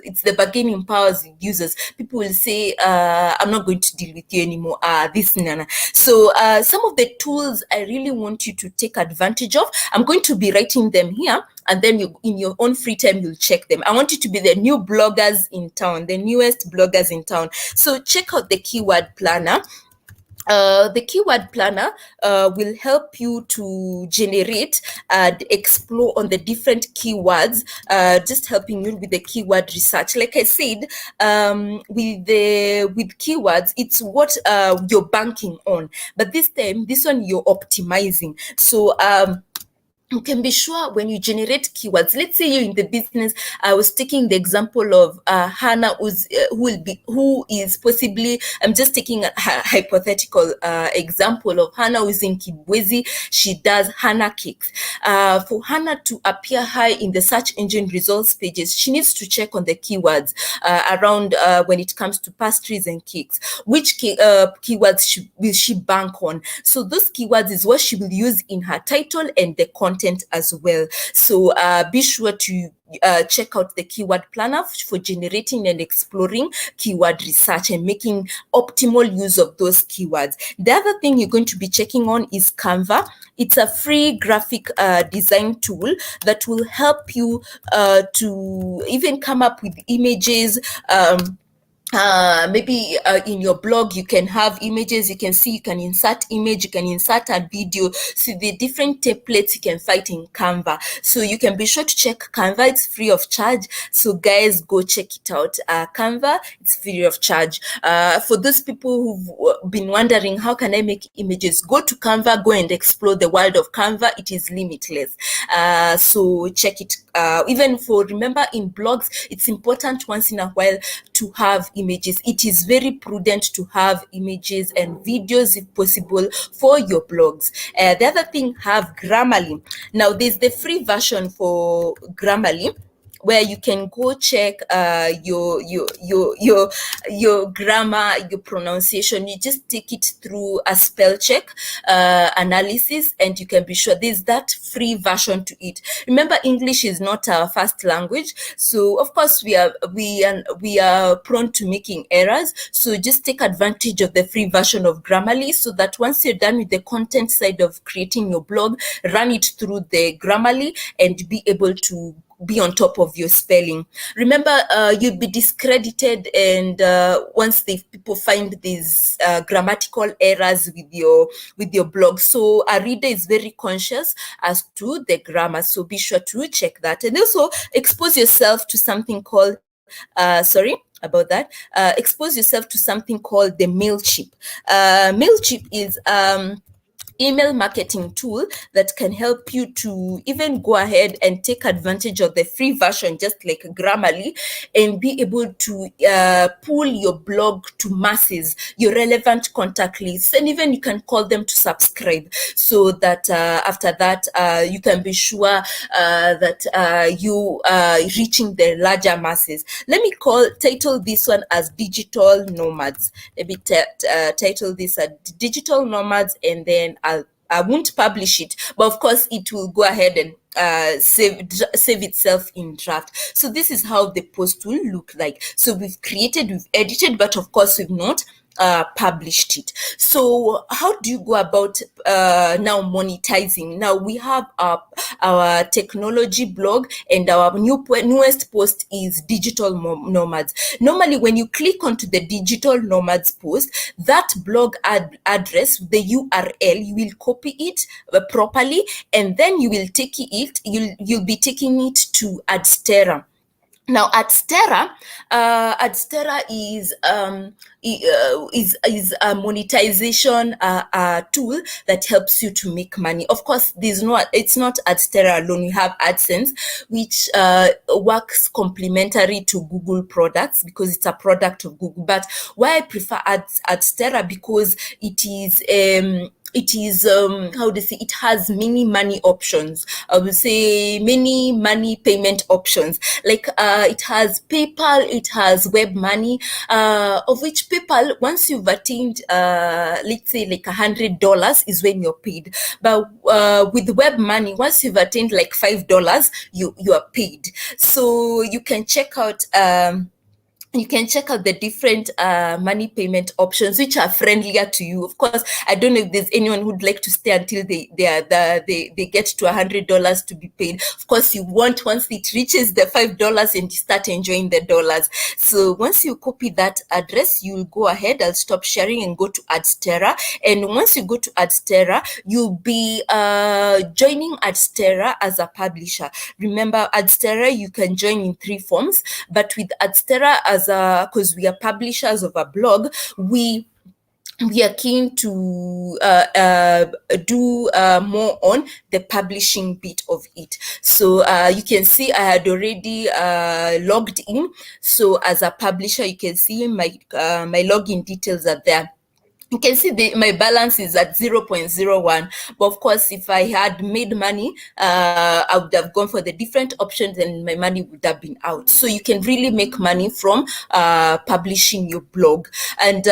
it's the bargaining powers with users. People will say, I'm not going to deal with you anymore. This nana. So some of the tools I really want you to take advantage of, I'm going to be writing them here. And then in your own free time, you'll check them. I want you to be the new bloggers in town, the newest bloggers in town. So check out the keyword planner. The keyword planner will help you to generate and explore on the different keywords, just helping you with the keyword research. Like I said, with keywords, it's what you're banking on. But this time, this one you're optimizing. So you can be sure when you generate keywords. Let's say you're in the business. I was taking the example of Hannah, who is possibly. I'm just taking a hypothetical example of Hannah, who's in Kibwezi. She does Hannah cakes. For Hannah to appear high in the search engine results pages, she needs to check on the keywords around when it comes to pastries and cakes. Which keywords will she bank on? So those keywords is what she will use in her title and the content as well. So be sure to check out the keyword planner for generating and exploring keyword research and making optimal use of those keywords. The other thing you're going to be checking on is Canva. It's a free graphic design tool that will help you to even come up with images. Maybe in your blog you can have images. You can see, you can insert image, you can insert a video. So the different templates you can find in Canva. So you can be sure to check Canva. It's free of charge. So guys, go check it out. Canva, it's free of charge. For those people who've been wondering, how can I make images? Go to Canva, go and explore the world of Canva. It is limitless. So check it. Even for, remember, in blogs, it's important once in a while to have images. It is very prudent to have images and videos if possible for your blogs. The other thing, have Grammarly. Now there's the free version for Grammarly, where you can go check your grammar, your pronunciation. You just take it through a spell check analysis, and you can be sure there's that free version to it. Remember, English is not our first language, so of course we are prone to making errors. So just take advantage of the free version of Grammarly, so that once you're done with the content side of creating your blog, run it through the Grammarly and be able to be on top of your spelling. Remember, you'll be discredited, and once people find these grammatical errors with your blog. So a reader is very conscious as to the grammar. So be sure to check that, and also expose yourself to something called expose yourself to something called the MailChimp. MailChimp is email marketing tool that can help you to even go ahead and take advantage of the free version, just like Grammarly, and be able to pull your blog to masses, your relevant contact lists, and even you can call them to subscribe, so that after that you can be sure that you are reaching the larger masses. Let me title this one as digital nomads. Let me title this as digital nomads, and then I won't publish it, but of course it will go ahead and save itself in draft. So this is how the post will look like. So we've edited, but of course we've not published it. So how do you go about now monetizing? Now we have our technology blog, and our newest post is digital nomads. Normally when you click onto the digital nomads post, that blog address, the URL, you will copy it properly, and then you will take it, you'll be taking it to Adstera. Now, Adstera is a monetization tool that helps you to make money. Of course, it's not Adstera alone. We have AdSense, which works complementary to Google products because it's a product of Google. But why I prefer Adstera, because it is it has many money options. I would say many money payment options. Like it has PayPal, it has web money, of which PayPal, once you've attained let's say like $100 is when you're paid. But with web money, once you've attained like $5, you are paid. So you can check out the different money payment options which are friendlier to you. Of course, I don't know if there's anyone who'd like to stay until they get to $100 to be paid. Of course, you want, once it reaches the $5 and you start enjoying the dollars. So once you copy that address, you'll go ahead. I'll stop sharing and go to Adstera. And once you go to Adstera, you'll be joining Adstera as a publisher. Remember, Adstera, you can join in 3 forms, but with Adstera, because we are publishers of a blog, we we are keen to do more on the publishing bit of it. So you can see I had already logged in. So as a publisher, you can see my login details are there. You can see my balance is at 0.01, but of course if I had made money, I would have gone for the different options and my money would have been out. So you can really make money from publishing your blog. And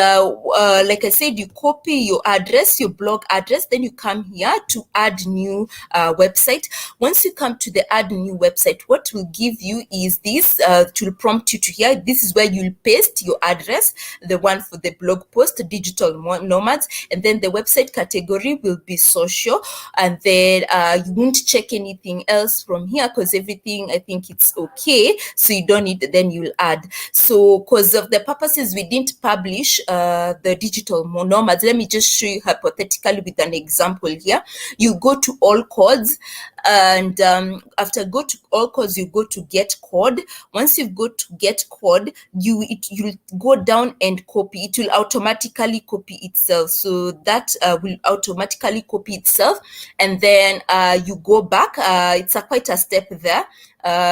like I said, you copy your address, your blog address, then you come here to add new website. Once you come to the add new website, what will give you is this, it will prompt you to here. This is where you'll paste your address, the one for the blog post, digital nomads, and then the website category will be social, and then you won't check anything else from here because everything, I think it's okay, so you don't need, then you'll add. So because of the purposes we didn't publish the digital nomads, let me just show you hypothetically with an example here. You go to all codes, and after go to all codes, you go to get code. Once you go to get code, you'll go down and copy. It will automatically copy itself, so that will automatically copy itself, and then you go back. It's quite a step there.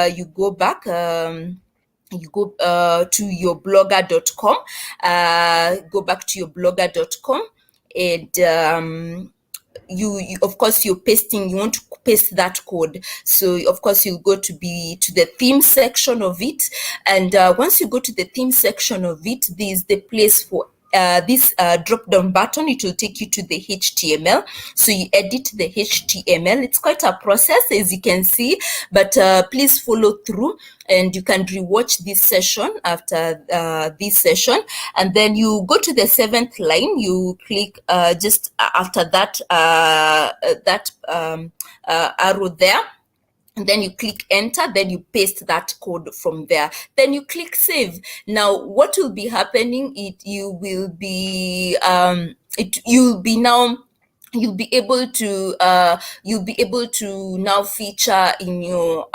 You go back, you go to your blogger.com, go back to your blogger.com, and you of course you're pasting, you want to paste that code, so of course you go to the theme section of it, and once you go to the theme section of it, there's the place for this drop down button. It will take you to the HTML, so you edit the HTML. It's quite a process, as you can see, but please follow through, and you can rewatch this session after this session. And then you go to the 7th line, you click just after that arrow there, and then you click enter, then you paste that code from there, then you click save. Now what will be happening, you'll be able to now feature in your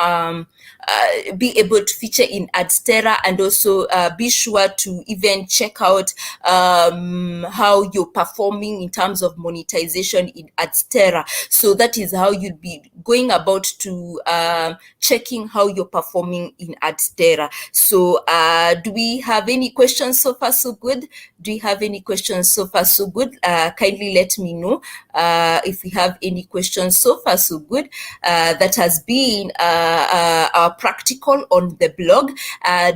be able to feature in Adstera, and also be sure to even check out how you're performing in terms of monetization in Adstera. So that is how you'll be going about to checking how you're performing in Adstera. So do we have any questions so far so good? Do you have any questions so far so good? Kindly let me know if we have any questions so far so good. That has been our practical on the blog.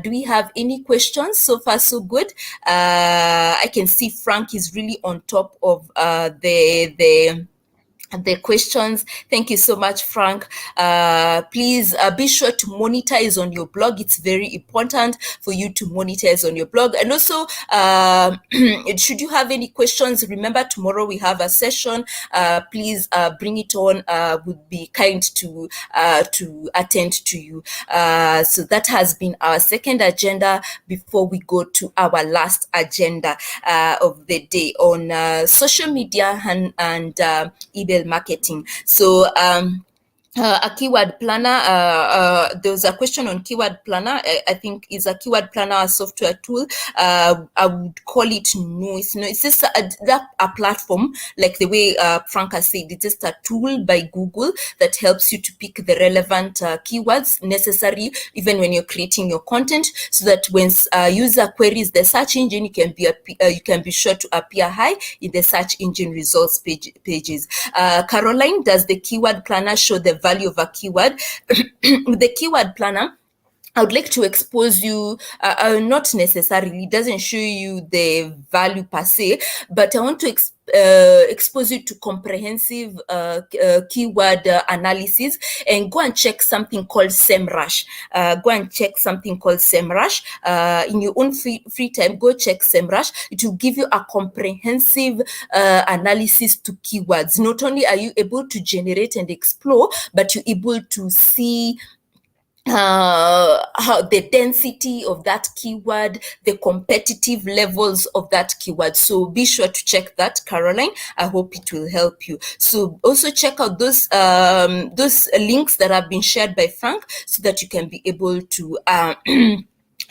Do we have any questions so far so good? I can see Frank is really on top of the questions. Thank you so much, Frank. Please be sure to monetize on your blog. It's very important for you to monetize on your blog. And also, should you have any questions, remember tomorrow we have a session. Please bring it on. Would be kind to attend to you. So that has been our second agenda before we go to our last agenda of the day on social media and email marketing. So a keyword planner, there was a question on keyword planner. I think, is a keyword planner a software tool? I would call it no. It's just a platform, like the way Frank has said. It's just a tool by Google that helps you to pick the relevant keywords necessary even when you're creating your content, so that when user queries the search engine, you can be sure to appear high in the search engine results pages. Caroline, does the keyword planner show the value of a keyword? With the keyword planner, I would like to expose you, not necessarily, it doesn't show you the value per se, but I want to expose you to comprehensive keyword analysis, and go and check something called SEMrush. Go and check something called SEMrush. In your own free time, go check SEMrush. It will give you a comprehensive analysis to keywords. Not only are you able to generate and explore, but you're able to see how the density of that keyword, the competitive levels of that keyword. So be sure to check that, Caroline. I hope it will help you. So also check out those links that have been shared by Frank, so that you can be able to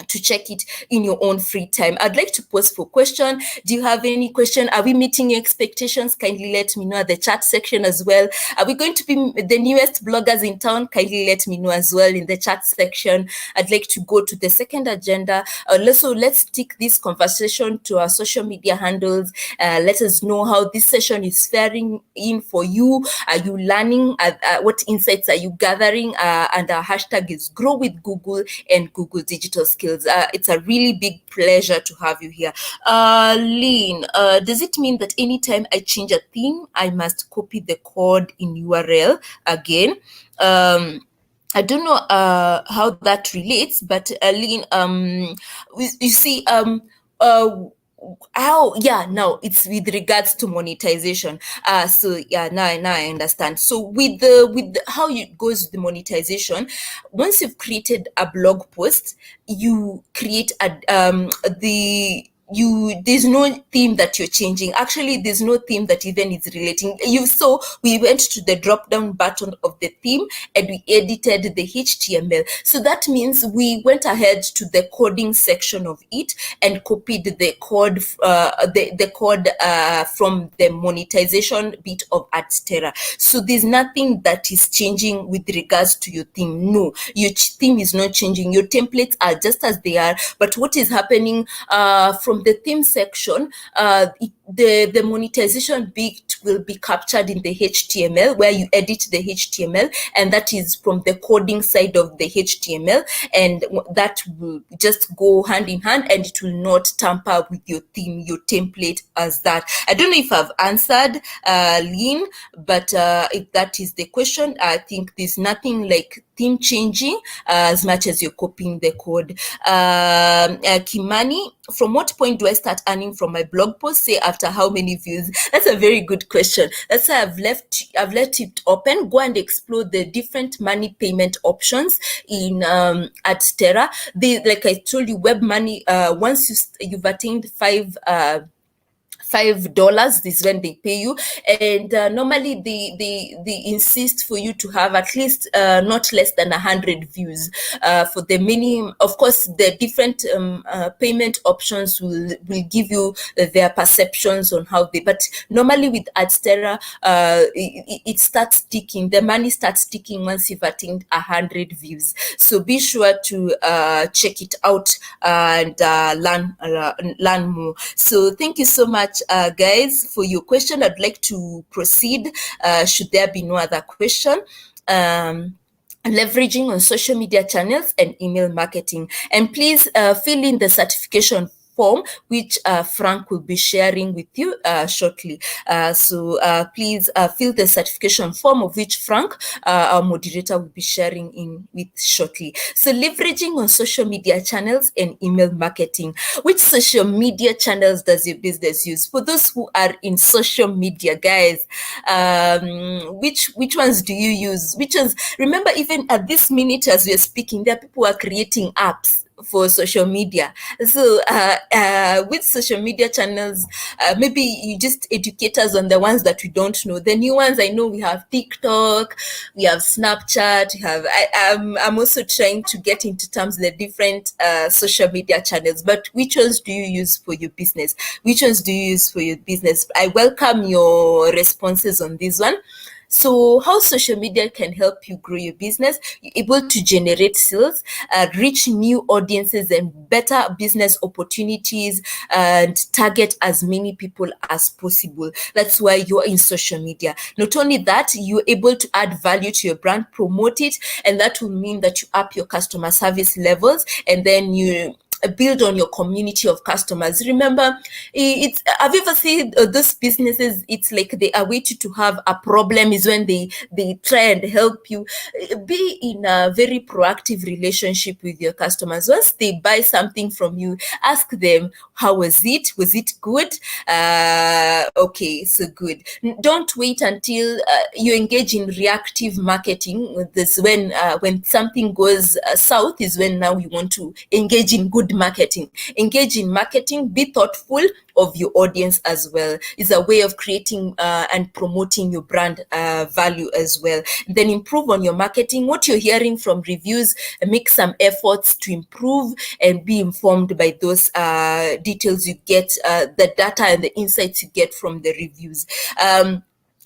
to check it in your own free time. I'd like to pose for question. Do you have any question? Are we meeting your expectations? Kindly let me know at the chat section as well. Are we going to be the newest bloggers in town? Kindly let me know as well in the chat section. I'd like to go to the second agenda. Also, let's take this conversation to our social media handles. Let us know how this session is faring in for you. Are you learning? What insights are you gathering? And our hashtag is Grow with Google and Google Digital Skills. It's a really big pleasure to have you here. Lynn, does it mean that anytime I change a theme, I must copy the code in URL again? I don't know how that relates, but Lynn, you see, now it's with regards to monetization. So yeah, now I understand. So with how it goes with the monetization, once you've created a blog post, you create there's no theme that you're changing. Actually, there's no theme that even is relating. We went to the drop down button of the theme and we edited the HTML. So that means we went ahead to the coding section of it and copied the code, the code from the monetization bit of Adstera. So there's nothing that is changing with regards to your theme. No, your theme is not changing. Your templates are just as they are. But what is happening from the theme section, the monetization bit will be captured in the HTML where you edit the HTML, and that is from the coding side of the HTML, and that will just go hand in hand, and it will not tamper with your theme, your template as that. I don't know if I've answered, Lynn, but if that is the question, I think there's nothing like theme changing as much as you're copying the code. Kimani, from what point do I start earning from my blog post? Say after how many views? That's a very good question. That's why I've left it open. Go and explore the different money payment options in Adstera. Like I told you, web money. Once you've attained $5 is when they pay you, and normally they insist for you to have at least not less than 100 views for the minimum. Of course, the different payment options will give you their perceptions on how they, but normally with Adstera, it starts ticking. The money starts ticking once you've attained 100 views. So be sure to check it out and learn more. So thank you so much, guys, for your question. I'd like to proceed, should there be no other question. Leveraging on social media channels and email marketing. And please fill in the certification form, which Frank will be sharing with you shortly. So please fill the certification form, of which Frank, our moderator, will be sharing in with shortly. So leveraging on social media channels and email marketing. Which social media channels does your business use? For those who are in social media, guys, which ones do you use? Which ones? Remember, even at this minute as we're speaking, there are people who are creating apps for social media. So with social media channels, maybe you just educate us on the ones that we don't know. The new ones, I know we have TikTok, we have Snapchat, I'm also trying to get into terms the different social media channels. But which ones do you use for your business? Which ones do you use for your business? I welcome your responses on this one. So how social media can help you grow your business? You're able to generate sales, reach new audiences and better business opportunities, and target as many people as possible. That's why you're in social media. Not only that, you're able to add value to your brand, promote it, and that will mean that you up your customer service levels, and then you build on your community of customers. Remember, have you ever seen those businesses? It's like they await you to have a problem is when they try and help you. Be in a very proactive relationship with your customers. Once they buy something from you, ask them, how was it? Was it good? Okay, so good. Don't wait until you engage in reactive marketing. This when something goes south is when now you want to engage in good informed marketing. Engage in marketing, be thoughtful of your audience as well. It's a way of creating and promoting your brand value as well. Then improve on your marketing. What you're hearing from reviews, make some efforts to improve and be informed by those details you get, the data and the insights you get from the reviews.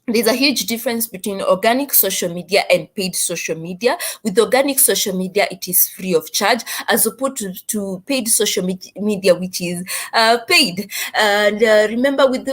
There's a huge difference between organic social media and paid social media. With organic social media, it is free of charge, as opposed to paid social media, which is paid. And remember, with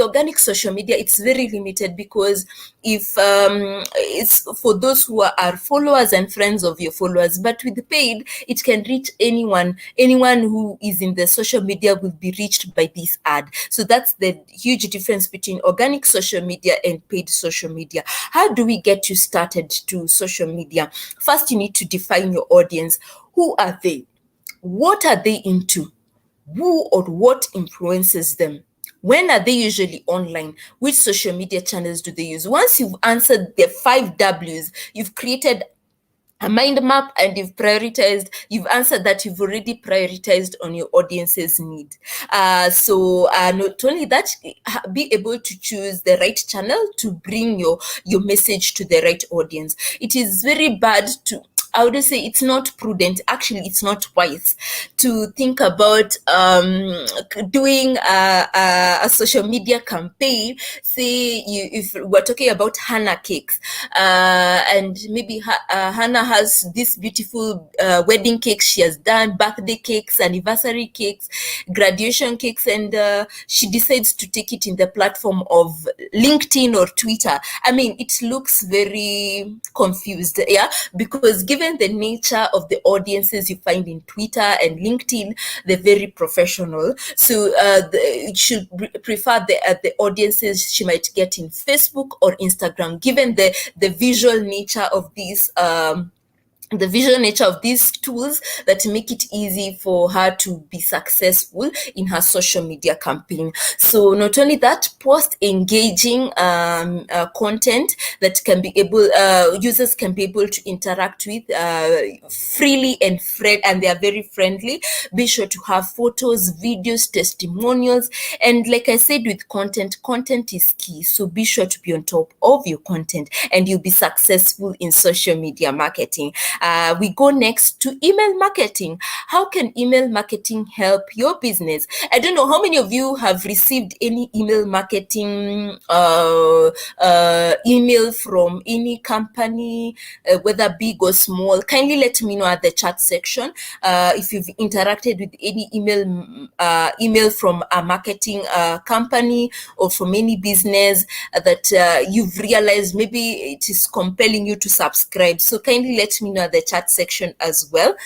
organic social media, it's very limited, because if it's for those who are followers and friends of your followers. But with the paid, it can reach anyone. Anyone who is in the social media will be reached by this ad. So that's the huge difference between organic social media and paid social media. How do we get you started to social media? First, you need to define your audience. Who are they? What are they into? Who or what influences them? When are they usually online? Which social media channels do they use? Once you've answered the 5 W's, you've created a mind map and you've answered that, you've already prioritized on your audience's need. So not only that, be able to choose the right channel to bring your message to the right audience. It is very bad to, I would say it's not prudent, actually it's not wise, to think about doing a social media campaign. Say if we're talking about Hannah cakes, and maybe Hannah has this beautiful wedding cakes she has done, birthday cakes, anniversary cakes, graduation cakes, and she decides to take it in the platform of LinkedIn or Twitter. I mean, it looks very confused, yeah, because given the nature of the audiences you find in Twitter and LinkedIn, they're very professional. So it should prefer the audiences she might get in Facebook or Instagram, given the visual nature of these tools that make it easy for her to be successful in her social media campaign. So not only that, post engaging content that can be able, users can be able to interact with freely and they are very friendly. Be sure to have photos, videos, testimonials, and like I said, with content is key. So be sure to be on top of your content, and you'll be successful in social media marketing. We go next to email marketing. How can email marketing help your business? I don't know how many of you have received any email marketing email from any company, whether big or small. Kindly let me know at the chat section if you've interacted with any email from a marketing company or from any business that you've realized maybe it is compelling you to subscribe. So kindly let me know at the chat section as well.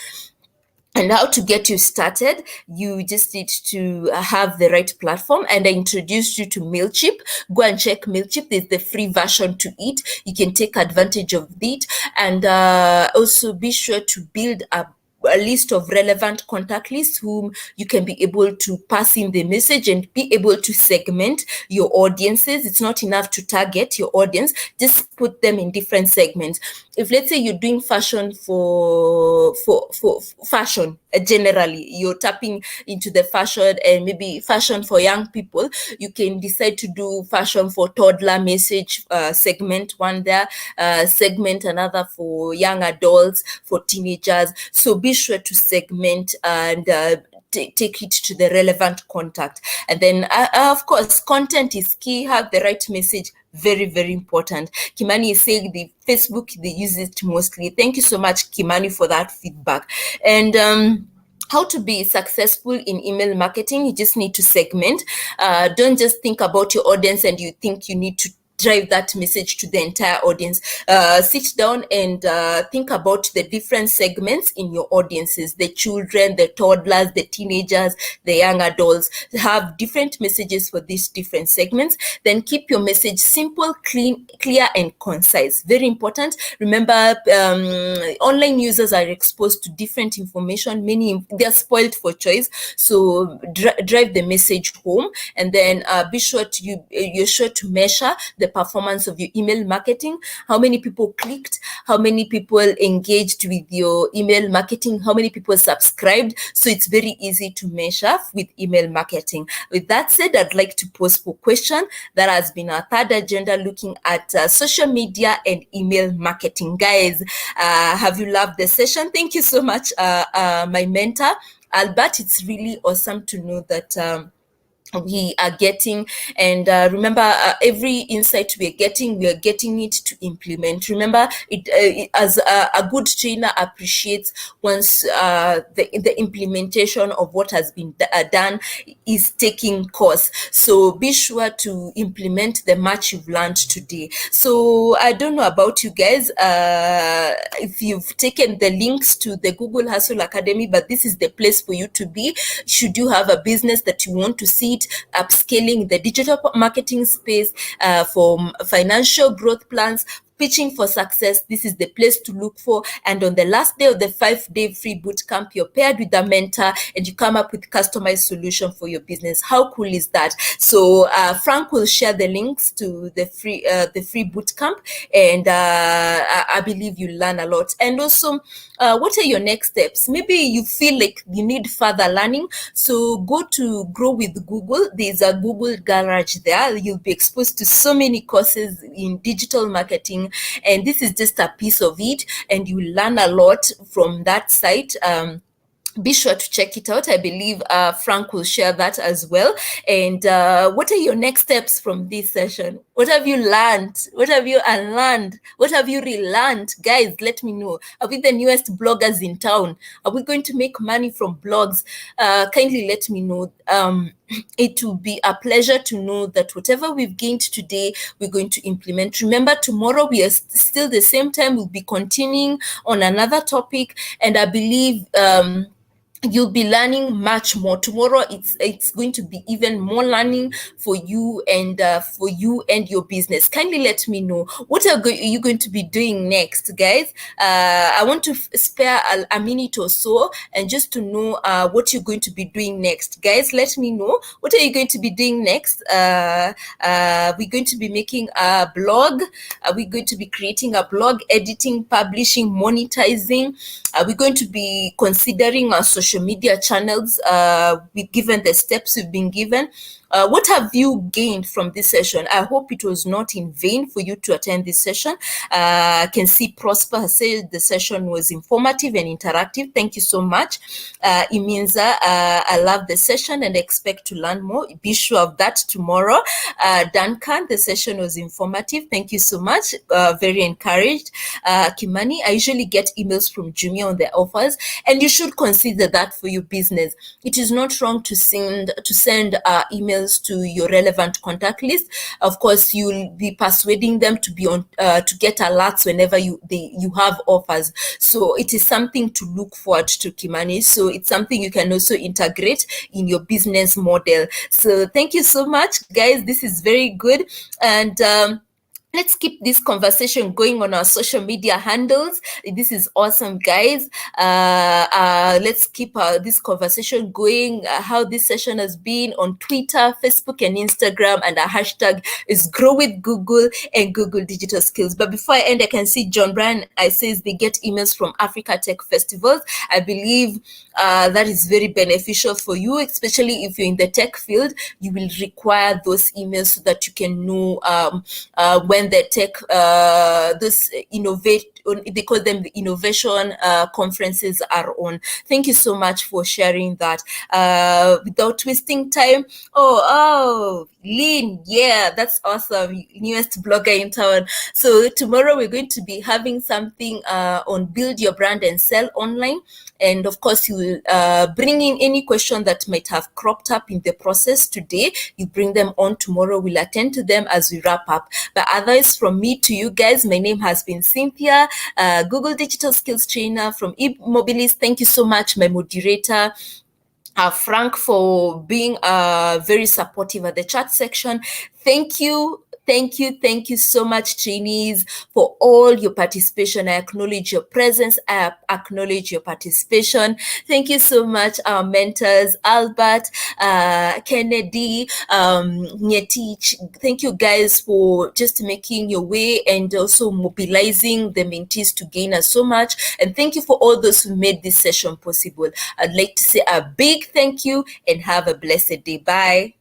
And how to get you started, you just need to have the right platform. And I introduced you to MailChimp. Go and check MailChimp. There's the free version to it. You can take advantage of it. And also be sure to build a list of relevant contact lists whom you can be able to pass in the message and be able to segment your audiences. It's not enough to target your audience, just put them in different segments. If let's say you're doing fashion for fashion, generally you're tapping into the fashion and maybe fashion for young people, you can decide to do fashion for toddler message, segment one there, segment another for young adults, for teenagers. So be sure to segment and take it to the relevant contact. And then of course, content is key. Have the right message. Very, very important. Kimani is saying the Facebook, they use it mostly. Thank you so much, Kimani, for that feedback. And how to be successful in email marketing, you just need to segment. Don't just think about your audience and you think you need to drive that message to the entire audience. Sit down and think about the different segments in your audiences, the children, the toddlers, the teenagers, the young adults. Have different messages for these different segments. Then keep your message simple, clear, and concise. Very important. Remember, online users are exposed to different information. They're spoiled for choice. So drive the message home, and then be sure you're sure to measure the performance of your email marketing, how many people clicked, how many people engaged with your email marketing, how many people subscribed. So it's very easy to measure with email marketing. With that said, I'd like to pose for question. That has been our third agenda, looking at social media and email marketing. Guys, have you loved the session? Thank you so much, my mentor, Albert. It's really awesome to know that we are getting, and remember, every insight we are getting it to implement. Remember, as a good trainer appreciates once the implementation of what has been done is taking course. So be sure to implement the much you've learned today. So I don't know about you guys, if you've taken the links to the Google Hustle Academy, but this is the place for you to be. Should you have a business that you want to see it upscaling the digital marketing space, for financial growth plans, pitching for success, this is the place to look for. And on the last day of the 5-day free boot camp, you're paired with a mentor and you come up with customized solution for your business. How cool is that? So Frank will share the links to the free boot camp, and I believe you'll learn a lot. And also, what are your next steps? Maybe you feel like you need further learning, so go to Grow with Google. There's a Google garage there. You'll be exposed to so many courses in digital marketing, and this is just a piece of it, and you learn a lot from that site. Be sure to check it out. I believe Frank will share that as well. And what are your next steps from this session? What have you learned? What have you unlearned? What have you relearned? Guys, let me know. Are we the newest bloggers in town? Are we going to make money from blogs? Kindly let me know. It will be a pleasure to know that whatever we've gained today, we're going to implement. Remember, tomorrow we are still the same time. We'll be continuing on another topic, and I believe you'll be learning much more tomorrow. It's going to be even more learning for you and your business. Kindly let me know, what are you going to be doing next, guys? I want to spare a minute or so, and just to know what you're going to be doing next. Guys, let me know, what are you going to be doing next? We're going to be making a blog. We're going to be creating a blog, editing, publishing, monetizing. We're going to be considering our social media channels, given the steps we've been given. What have you gained from this session? I hope it was not in vain for you to attend this session. I can see Prosper has said the session was informative and interactive. Thank you so much. Iminza, I love the session and expect to learn more. Be sure of that tomorrow. Duncan, the session was informative. Thank you so much. Very encouraged. Kimani, I usually get emails from Jumia on their offers, and you should consider that for your business. It is not wrong to send emails to your relevant contact list. Of course, you'll be persuading them to be on to get alerts whenever you have offers. So it is something to look forward to, Kimani. So it's something you can also integrate in your business model. So thank you so much, guys. This is very good. And let's keep this conversation going on our social media handles. This is awesome, guys. Let's keep this conversation going. How this session has been on Twitter, Facebook, and Instagram, and our hashtag is Grow with Google and Google Digital Skills. But before I end, I can see John Bryan. I says they get emails from Africa Tech Festivals. I believe that is very beneficial for you, especially if you're in the tech field. You will require those emails so that you can know when the tech, they call them the innovation conferences are on. Thank you so much for sharing that. Without wasting time, Lynn, yeah, that's awesome. Newest blogger in town. So tomorrow we're going to be having something on build your brand and sell online. And of course, you will bring in any question that might have cropped up in the process today. You bring them on tomorrow. We'll attend to them as we wrap up. But otherwise, from me to you guys, my name has been Cynthia, Google Digital Skills Trainer from eMobilis. Thank you so much, my moderator, Frank, for being very supportive at the chat section. Thank you Thank you so much, trainees, for all your participation. I acknowledge your presence. I acknowledge your participation. Thank you so much, our mentors, Albert, Kennedy, Nyetich. Thank you guys for just making your way and also mobilizing the mentees to gain us so much. And thank you for all those who made this session possible. I'd like to say a big thank you and have a blessed day. Bye.